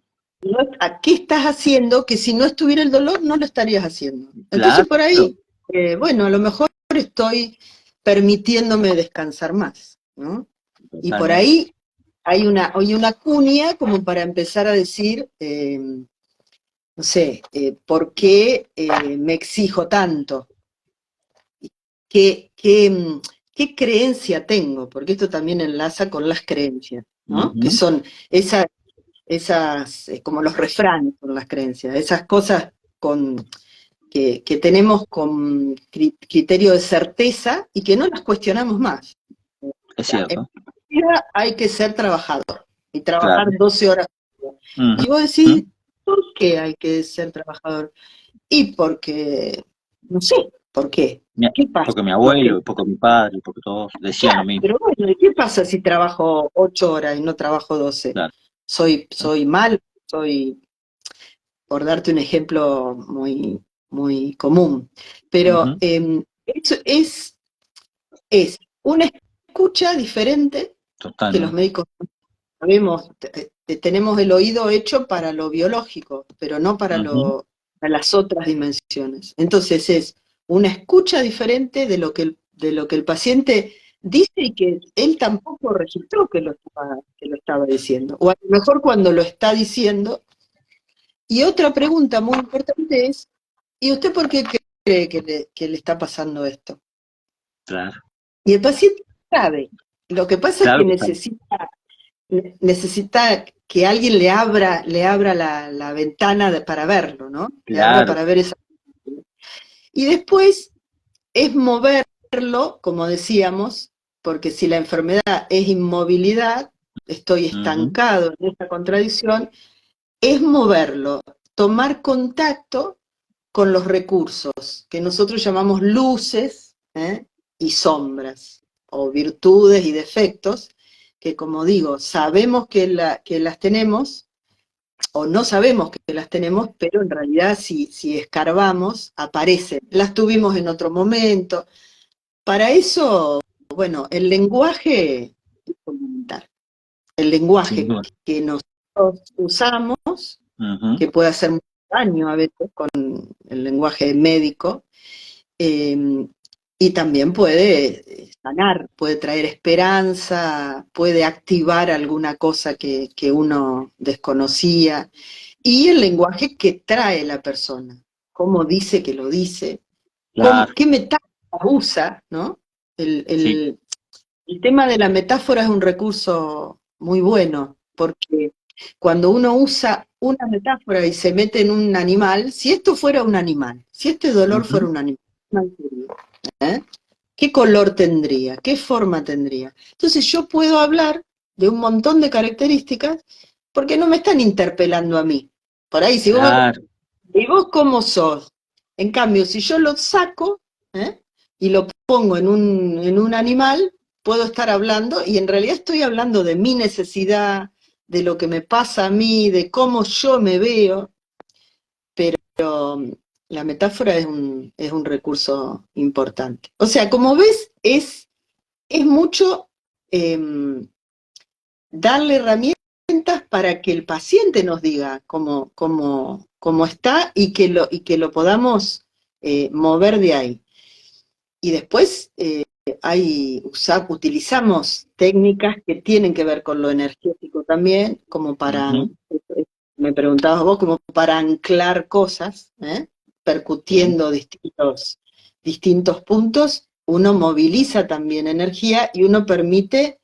¿A qué estás haciendo que si no estuviera el dolor no lo estarías haciendo? Entonces
Claro,
por ahí, bueno, a lo mejor estoy permitiéndome descansar más, ¿no? Y por
totalmente.
ahí hay una cuña como para empezar a decir, no sé, ¿por qué me exijo tanto? ¿Qué, qué, mm, ¿Qué creencia tengo? Porque esto también enlaza con las creencias, ¿no? Que
Ujú.
son esas, como los refranes con las creencias, esas cosas que tenemos con criterio de certeza y que no las cuestionamos más.
Es
En
cierto.
vida hay que ser trabajador y
Claro.
trabajar 12 horas.
Ujú.
Y vos decís, ¿por qué hay que ser trabajador? Y porque, no sé, ¿por qué? ¿Qué pasa?
Porque mi
¿Por qué?
abuelo, porque mi padre, porque todos decían lo
Claro,
mismo.
pero bueno, ¿y qué pasa si trabajo 8 horas y no trabajo 12?
Claro.
Soy mal, soy, por darte un ejemplo muy común. Pero
Ujú.
eso es una escucha diferente que los
Totalmente.
médicos sabemos, tenemos el oído hecho para lo biológico, pero no
Ujú.
para las otras dimensiones. Entonces es una escucha diferente de lo que el paciente dice y que él tampoco registró que lo estaba diciendo. O a lo mejor cuando lo está diciendo. Y otra pregunta muy importante es, ¿y usted por qué cree que le está pasando esto?
Claro.
Y el paciente sabe. Lo que pasa es
Claro
que
que está.
necesita que alguien le abra la ventana para verlo, ¿no? Le abra
Claro.
para ver esa. Y después es moverlo, como decíamos, porque si la enfermedad es inmovilidad, estoy
Ujú.
estancado en esta contradicción, es moverlo, tomar contacto con los recursos que nosotros llamamos luces, y sombras, o virtudes y defectos, que como digo, sabemos que las tenemos, o no sabemos que las tenemos, pero en realidad si escarbamos, aparecen. Las tuvimos en otro momento. Para eso, bueno, el lenguaje es fundamental. El
Sin
lenguaje
duda.
que nosotros usamos,
Ujú.
que puede hacer mucho daño a veces con el lenguaje médico, eh, y también puede sanar, puede traer esperanza, puede activar alguna cosa que uno desconocía, y el lenguaje que trae la persona, cómo dice que lo dice,
Claro.
qué metáfora usa, ¿no? El,
Sí.
el, el tema de la metáfora es un recurso muy bueno, porque cuando uno usa una metáfora y se mete en un animal, si esto fuera un animal, si este dolor fuera
Ujú.
un animal, ¿eh? ¿Qué color tendría? ¿Qué forma tendría? Entonces yo puedo hablar de un montón de características porque no me están interpelando a mí. Por ahí, si vos me
Claro.
¿y vos cómo sos? En cambio, si yo lo saco, y lo pongo en un animal, puedo estar hablando, y en realidad estoy hablando de mi necesidad, de lo que me pasa a mí, de cómo yo me veo, pero la metáfora es un recurso importante. O sea, como ves, es mucho eh, darle herramientas para que el paciente nos diga cómo está y que lo podamos mover de ahí. Y después utilizamos técnicas que tienen que ver con lo energético también, como para, me preguntabas vos, como para anclar cosas, percutiendo distintos puntos, uno moviliza también energía y uno permite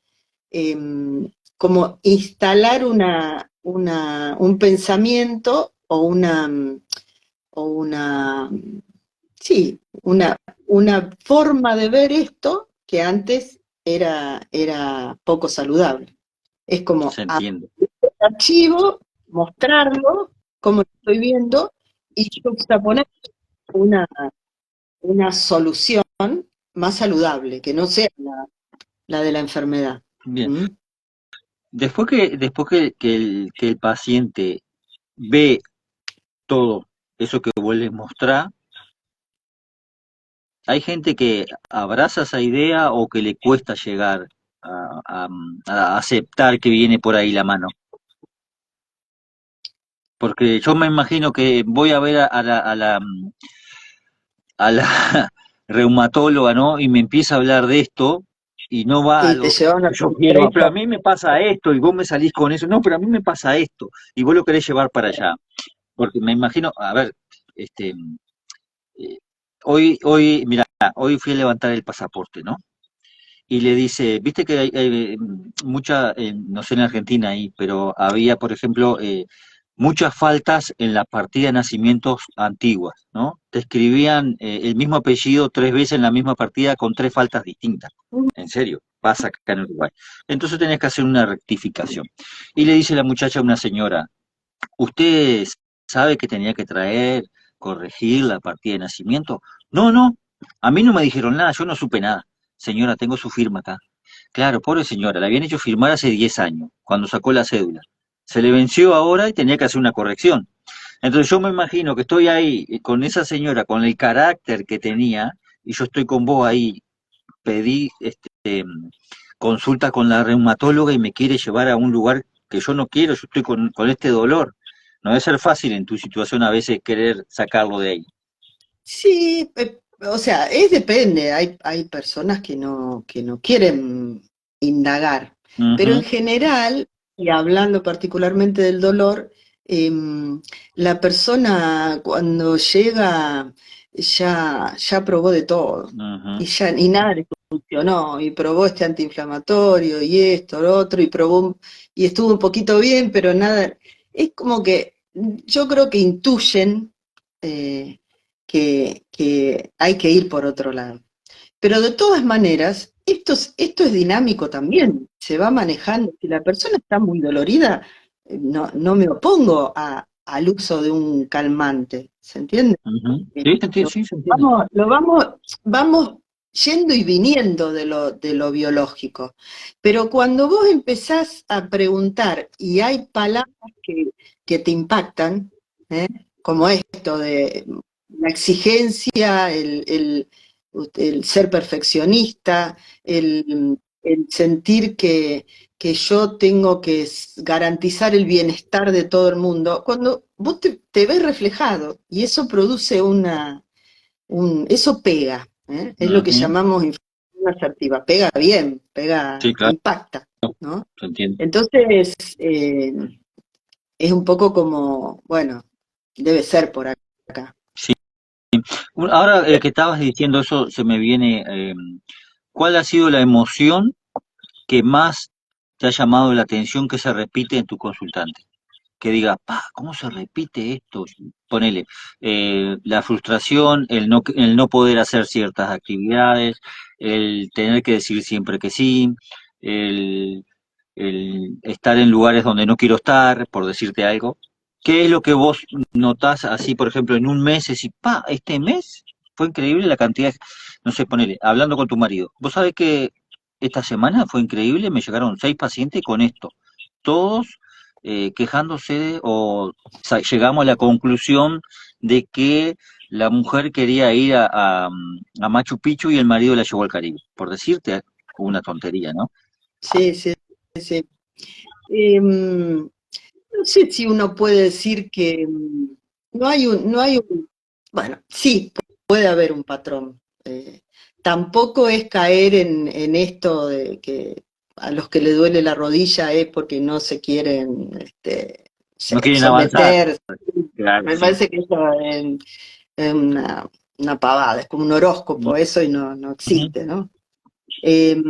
como instalar un pensamiento o sí, una forma de ver esto que antes era poco saludable. Es como
Se entiende.
archivo, mostrarlo, como lo estoy viendo, y juxtaponer una solución más saludable, que no sea la de la enfermedad.
Bien.
¿Mm?
Después que el paciente ve todo eso que vos les mostrás, hay gente que abraza esa idea o que le cuesta llegar a aceptar que viene por ahí la mano. Porque yo me imagino que voy a ver a la reumatóloga, ¿no? Y me empieza a hablar de esto y no va a
Y te
lo
lleva una
que yo quiero. Pero a
concreto.
mí me pasa esto y vos me salís con eso. No, pero a mí me pasa esto y vos lo querés llevar para allá. Porque me imagino, a ver, eh, mira, hoy fui a levantar el pasaporte, ¿no? Y le dice, viste que hay mucha, no sé en Argentina ahí, pero había, por ejemplo, muchas faltas en la partida de nacimientos antiguas, ¿no? Te escribían el mismo apellido 3 veces en la misma partida con 3 faltas distintas. En serio, pasa acá en Uruguay. Entonces tenés que hacer una rectificación. Y le dice la muchacha a una señora, ¿usted sabe que tenía que traer, corregir la partida de nacimiento? No, no, a mí no me dijeron nada, yo no supe nada. Señora, tengo su firma acá. Claro, pobre señora, la habían hecho firmar hace 10 años, cuando sacó la cédula. Se le venció ahora y tenía que hacer una corrección. Entonces yo me imagino que estoy ahí con esa señora, con el carácter que tenía, y yo estoy con vos ahí, pedí consulta con la reumatóloga y me quiere llevar a un lugar que yo no quiero, yo estoy con este dolor. No debe ser fácil en tu situación a veces querer sacarlo de ahí.
Sí, o sea, depende, hay personas que no quieren indagar, pero en
Ujú,
general, y hablando particularmente del dolor, la persona cuando llega ya probó de todo,
ujú.
y nada le funcionó, y probó este antiinflamatorio, y esto, lo otro, y estuvo un poquito bien, pero nada, es como que yo creo que intuyen. eh, que hay que ir por otro lado. Pero de todas maneras, esto es dinámico también, se va manejando. Si la persona está muy dolorida, no me opongo al uso de un calmante, ¿se entiende?
Ujú. Sí, se entiende,
Lo
sí, se entiende.
vamos yendo y viniendo de lo biológico. Pero cuando vos empezás a preguntar y hay palabras que te impactan, ¿eh? Como esto de la exigencia, el ser perfeccionista, el sentir que yo tengo que garantizar el bienestar de todo el mundo, cuando vos te ves reflejado y eso produce eso pega, ¿eh? Es lo que
Ujú.
llamamos información asertiva, pega bien,
Sí, claro,
impacta, ¿no?
se entiende.
Entonces, es un poco como, bueno, debe ser por acá.
Sí. Ahora que estabas diciendo eso, se me viene, ¿cuál ha sido la emoción que más te ha llamado la atención que se repite en tu consultante? Que diga, pa, ¿cómo se repite esto? Ponele, la frustración, el no poder hacer ciertas actividades, el tener que decir siempre que sí, el, el estar en lugares donde no quiero estar, por decirte algo. ¿Qué es lo que vos notás así, por ejemplo, en un mes, y pa, este mes fue increíble la cantidad, no sé, ponele, hablando con tu marido, vos sabés que esta semana fue increíble, me llegaron 6 pacientes con esto, todos quejándose llegamos a la conclusión de que la mujer quería ir a Machu Picchu y el marido la llevó al Caribe, por decirte una tontería, ¿no?
Sí, sí, sí. No sé si uno puede decir que bueno, sí, puede haber un patrón. Tampoco es caer en esto de que a los que le duele la rodilla es porque no se quieren
No quieren avanzar.
someter.
Claro,
Me
sí.
parece que eso es una pavada, es como un horóscopo, eso y no
Ujú.
existe, ¿no? Eh,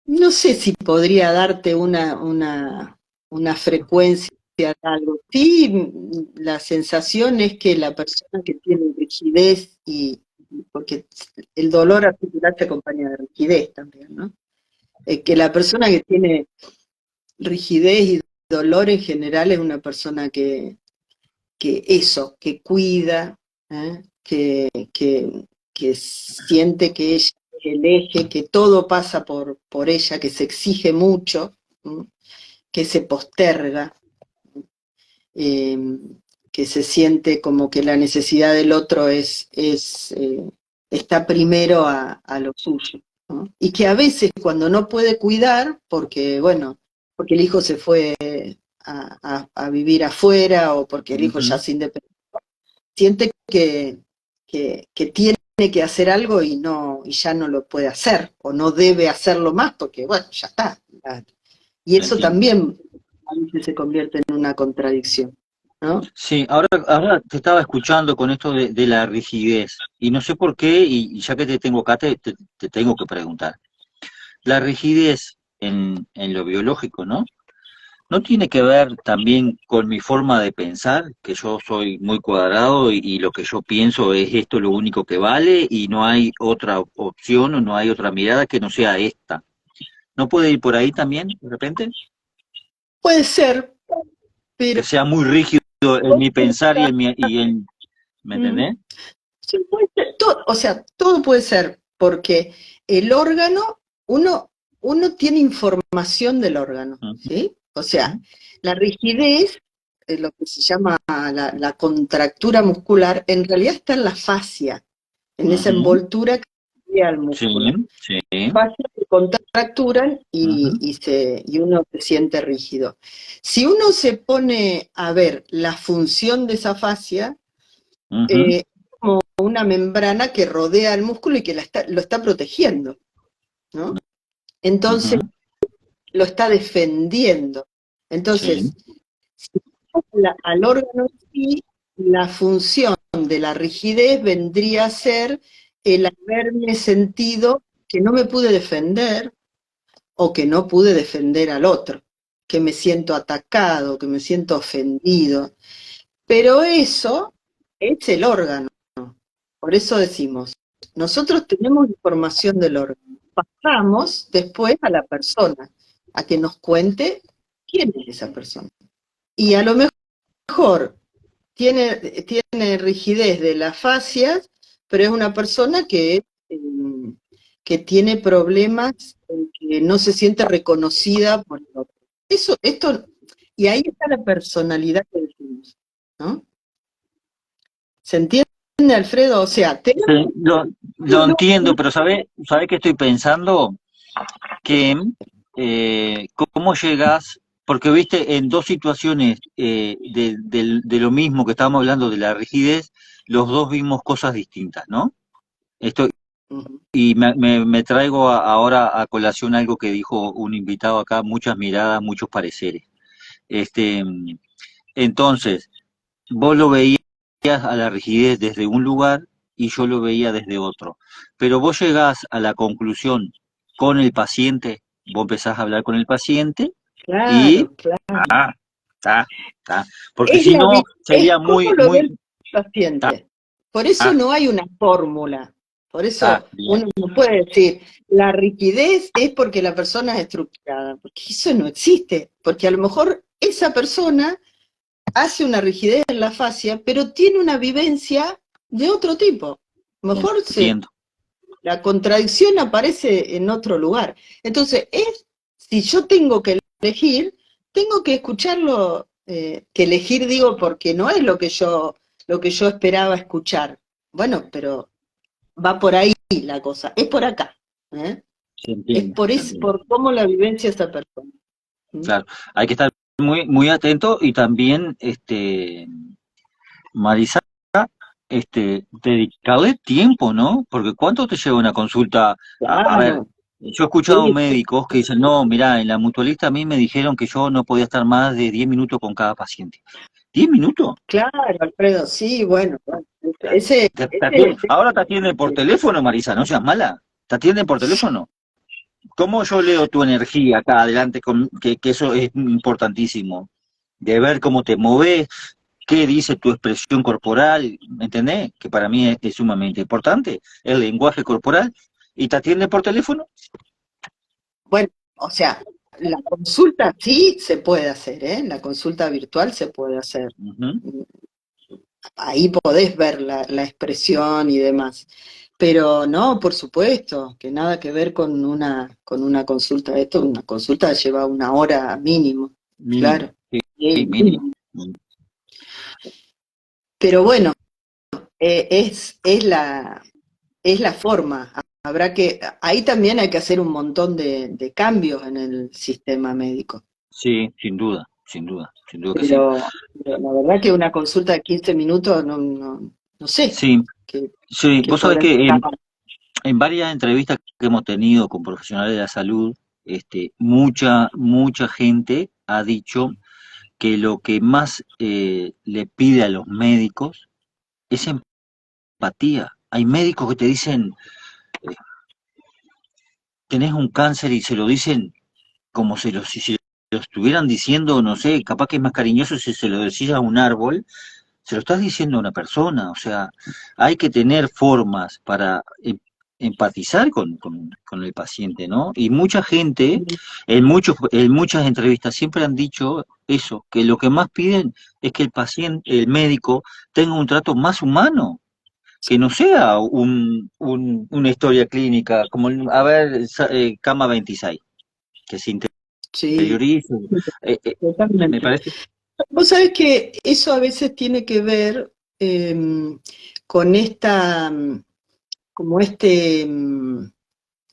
no sé si podría darte una frecuencia de algo. Sí, la sensación es que la persona que tiene rigidez, porque el dolor articular se acompaña de rigidez también, ¿no? Que la persona que tiene rigidez y dolor en general es una persona que cuida, ¿eh? Que siente que ella es el eje, que todo pasa por ella, que se exige mucho, ¿no? Que se posterga, eh, que se siente como que la necesidad del otro está primero a lo suyo, ¿no? Y que a veces cuando no puede cuidar, bueno, porque el hijo se fue a vivir afuera o porque el hijo ya
Ujú.
se independizó, siente que tiene que hacer algo y ya no lo puede hacer, o no debe hacerlo más, porque bueno, ya está. Y eso
Entiendo.
también a veces se convierte en una contradicción, ¿no?
Sí, ahora te estaba escuchando con esto de la rigidez, y no sé por qué, y ya que te tengo acá, te tengo que preguntar. La rigidez en lo biológico, ¿no? ¿No tiene que ver también con mi forma de pensar, que yo soy muy cuadrado y lo que yo pienso es esto lo único que vale y no hay otra opción o no hay otra mirada que no sea esta? ¿No puede ir por ahí también, de repente?
Puede ser, pero
Que sea muy rígido en mi pensar ¿me
mm,
entendés?
sí, puede ser, o sea, todo puede ser, porque el órgano, uno tiene información del órgano,
Ujú,
¿sí? O sea, la rigidez, lo que se llama la contractura muscular, en realidad está en la fascia, en esa
ujú.
envoltura que rodea al
Sí,
músculo.
sí.
Fascias se contracturan
Ujú,
y uno se siente rígido. Si uno se pone a ver la función de esa fascia,
ujú,
como una membrana que rodea el músculo y que lo está protegiendo, ¿no? Entonces
ujú.
lo está defendiendo.
Sí.
Entonces, si al órgano en sí, la función de la rigidez vendría a ser el haberme sentido que no me pude defender o que no pude defender al otro, que me siento atacado, que me siento ofendido. Pero eso es el órgano. Por eso decimos, nosotros tenemos información del órgano. Pasamos después a la persona, a que nos cuente quién es esa persona. Y a lo mejor tiene rigidez de las fascias, pero es una persona que tiene problemas, que no se siente reconocida por el otro. Y ahí está la personalidad que decimos, ¿no? ¿Se entiende, Alfredo? O sea,
Sí, lo entiendo, pero ¿sabe qué estoy pensando? Que cómo llegas, porque viste, en dos situaciones de lo mismo que estábamos hablando de la rigidez, los dos vimos cosas distintas, ¿no? Esto, y me traigo ahora a colación algo que dijo un invitado acá, muchas miradas, muchos pareceres. Este, entonces, vos lo veías a la rigidez desde un lugar y yo lo veía desde otro. Pero vos llegás a la conclusión con el paciente, vos empezás a hablar con el paciente y
claro, claro.
está, está. Porque
Es,
si
la,
no,
es
sería
cómo
muy,
lo ve
muy,
el paciente. Por eso
está,
no hay una fórmula. Por
está,
eso
bien.
uno no puede decir, la rigidez es porque la persona es estructurada, porque eso no existe. Porque a lo mejor esa persona hace una rigidez en la fascia, pero tiene una vivencia de otro tipo. A lo mejor
Entiendo.
la contradicción aparece en otro lugar. Entonces, si yo tengo que escucharlo, que elegir digo porque no es lo que yo esperaba escuchar. Bueno, pero va por ahí la cosa, es por acá. ¿Eh?
Se
Es
entiende, se entiende.
por cómo la vivencia esa persona.
claro. Hay que estar muy, muy atento y también, Marisa, dedicarle tiempo, ¿no? Porque ¿cuánto te lleva una consulta? A ver,
Claro,
yo he escuchado
sí,
médicos que dicen, no, mira, en la mutualista a mí me dijeron que yo no podía estar más de 10 minutos con cada paciente. ¿10 minutos?
claro, Alfredo, sí, bueno, ese,
Ahora te atienden por teléfono, Marisa, no seas mala. ¿Te atienden por teléfono? ¿Cómo yo leo tu energía acá adelante? Que eso es importantísimo. De ver cómo te mueves, qué dice tu expresión corporal, ¿me entendés? Que para mí es sumamente importante, el lenguaje corporal. ¿Y te atienden por teléfono?
bueno, o sea, la consulta sí se puede hacer, ¿eh? La consulta virtual se puede hacer.
Ujú.
Ahí podés ver la expresión y demás. Pero no, por supuesto, que nada que ver con una consulta. Esto, una consulta lleva 1 hora mínimo,
Mínimo,
claro.
sí, sí,
Sí.
mínimo.
Pero bueno, es la forma. Ahí también hay que hacer un montón de cambios en el sistema médico.
Sí, sin duda, sin duda, sin duda que sí.
Pero la verdad que una consulta de 15 minutos, no sé,
Sí,
que,
sí,
que
vos sabés
podrá
que
estar.
en varias entrevistas que hemos tenido con profesionales de la salud, mucha gente ha dicho que lo que más le pide a los médicos es empatía. Hay médicos que te dicen, eh, tenés un cáncer y se lo dicen como si se lo estuvieran diciendo, no sé, capaz que es más cariñoso si se lo decís a un árbol, se lo estás diciendo a una persona. O sea, hay que tener formas para empatizar con el paciente, ¿no? Y mucha gente, en muchas entrevistas siempre han dicho eso, que lo que más piden es que el paciente, el médico, tenga un trato más humano, que no sea una historia clínica, como, a ver, cama 26, que se
Sí,
interiorice. Me
totalmente.
parece.
Vos sabés que eso a veces tiene que ver con como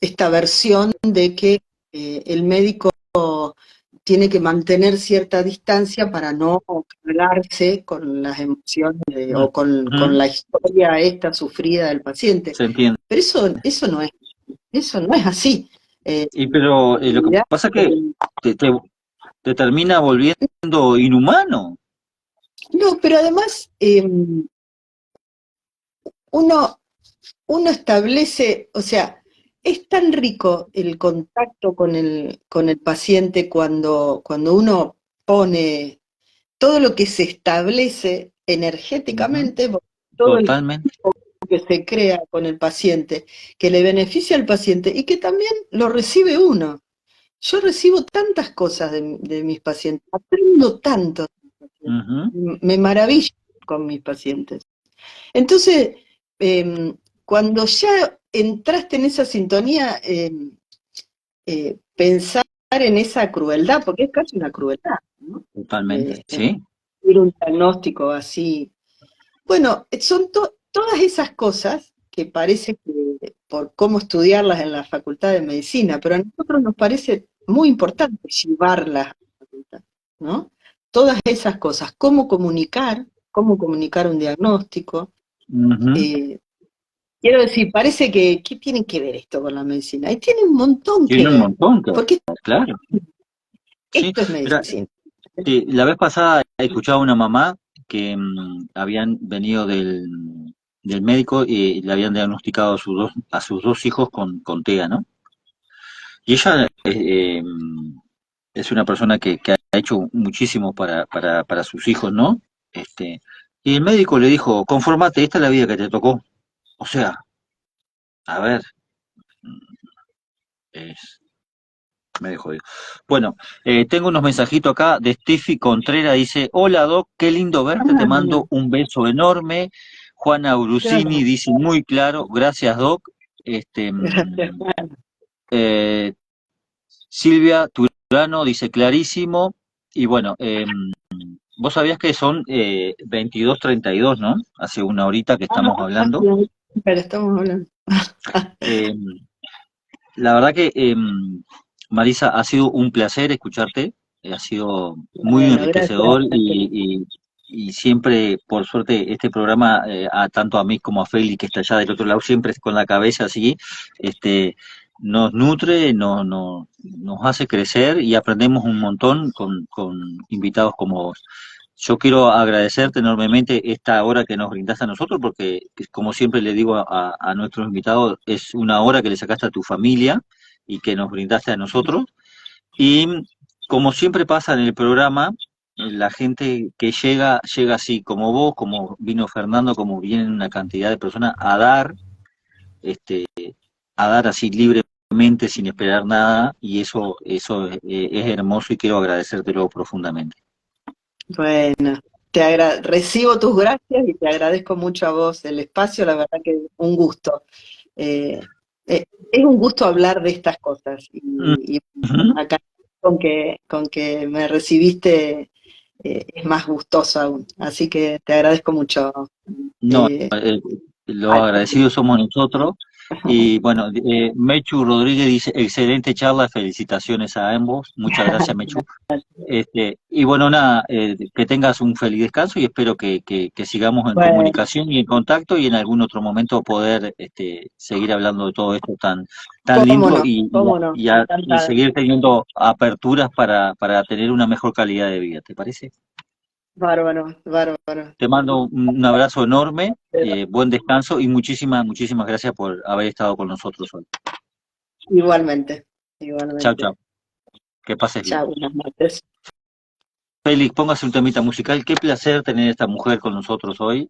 esta versión de que el médico tiene que mantener cierta distancia para no cargarse con las emociones o con
Ujú,
la historia esta sufrida del paciente.
se entiende.
Pero eso no es así.
Pero
En
lo que
realidad,
pasa es que te, te- te termina volviendo inhumano.
no, pero además uno, uno establece, o sea, es tan rico el contacto con el paciente cuando uno pone todo lo que se establece
Ujú,
energéticamente, todo el
totalmente.
que se crea con el paciente, que le beneficia al paciente y que también lo recibe uno. Yo recibo tantas cosas de mis pacientes, aprendo tanto,
Ujú.
me maravillo con mis pacientes. Entonces, cuando ya entraste en esa sintonía, pensar en esa crueldad, porque es casi una crueldad, ¿no?
Totalmente, sí.
Ir un diagnóstico así. Bueno, son todas esas cosas que parece que por cómo estudiarlas en la Facultad de Medicina, pero a nosotros nos parece muy importante llevarlas a la facultad, ¿no? Todas esas cosas, cómo comunicar un diagnóstico.
Ujú.
eh, Quiero decir, parece que, ¿qué tiene que ver esto con la medicina? Y tiene un montón que
Tiene un
ver,
montón que ver,
porque
claro. Sí,
esto es
mira,
medicina.
sí, la vez pasada he escuchado a una mamá que habían venido del médico y le habían diagnosticado a sus dos hijos con TEA, ¿no? Y ella es una persona que ha hecho muchísimo para sus hijos, ¿no? Y el médico le dijo, conformate, esta es la vida que te tocó. O sea, a ver, es medio jodido. Bueno, tengo unos mensajitos acá de Steffi Contreras, dice, hola Doc, qué lindo verte, te mando un beso enorme. Juana Urusini dice, muy claro, gracias Doc. Este,
Gracias.
mm, eh, Silvia Turano dice, clarísimo. Y bueno, vos sabías que son 22:32, ¿no? Hace una horita que estamos hablando.
Pero estamos hablando.
Eh, la verdad que, Marisa, ha sido un placer escucharte. Ha sido muy
Bueno, gracias.
enriquecedor y siempre, por suerte, este programa, tanto a mí como a Feli, que está allá del otro lado, siempre con la cabeza así, este, nos nutre, nos hace crecer y aprendemos un montón con invitados como vos. Yo quiero agradecerte enormemente esta hora que nos brindaste a nosotros, porque como siempre le digo a nuestros invitados, es una hora que le sacaste a tu familia y que nos brindaste a nosotros. Y como siempre pasa en el programa, la gente que llega así, como vos, como vino Fernando, como vienen una cantidad de personas este, a dar así libremente, sin esperar nada, y eso es hermoso y quiero agradecértelo profundamente.
Bueno, recibo tus gracias y te agradezco mucho a vos el espacio, la verdad que un gusto. Eh, es un gusto hablar de estas cosas y
Ujú.
acá con que me recibiste es más gustoso aún. Así que te agradezco mucho.
No,
eh,
los
al-
agradecidos somos nosotros. Y bueno, Mechu Rodríguez dice, excelente charla, felicitaciones a ambos. Muchas gracias, Mechu. Y bueno, nada, que tengas un feliz descanso y espero que sigamos en
Bueno,
comunicación y en contacto y en algún otro momento poder seguir hablando de todo esto tan
cómo
lindo
no, cómo no,
y
encantada.
seguir teniendo aperturas para tener una mejor calidad de vida, ¿te parece?
Bárbaro, bárbaro.
Te mando un abrazo enorme, buen descanso y muchísimas gracias por haber estado con nosotros hoy.
Igualmente,
Chao,
igualmente.
chao, que pases bien.
Chao, buenas noches.
Félix, póngase un temita musical. Qué placer tener esta mujer con nosotros hoy.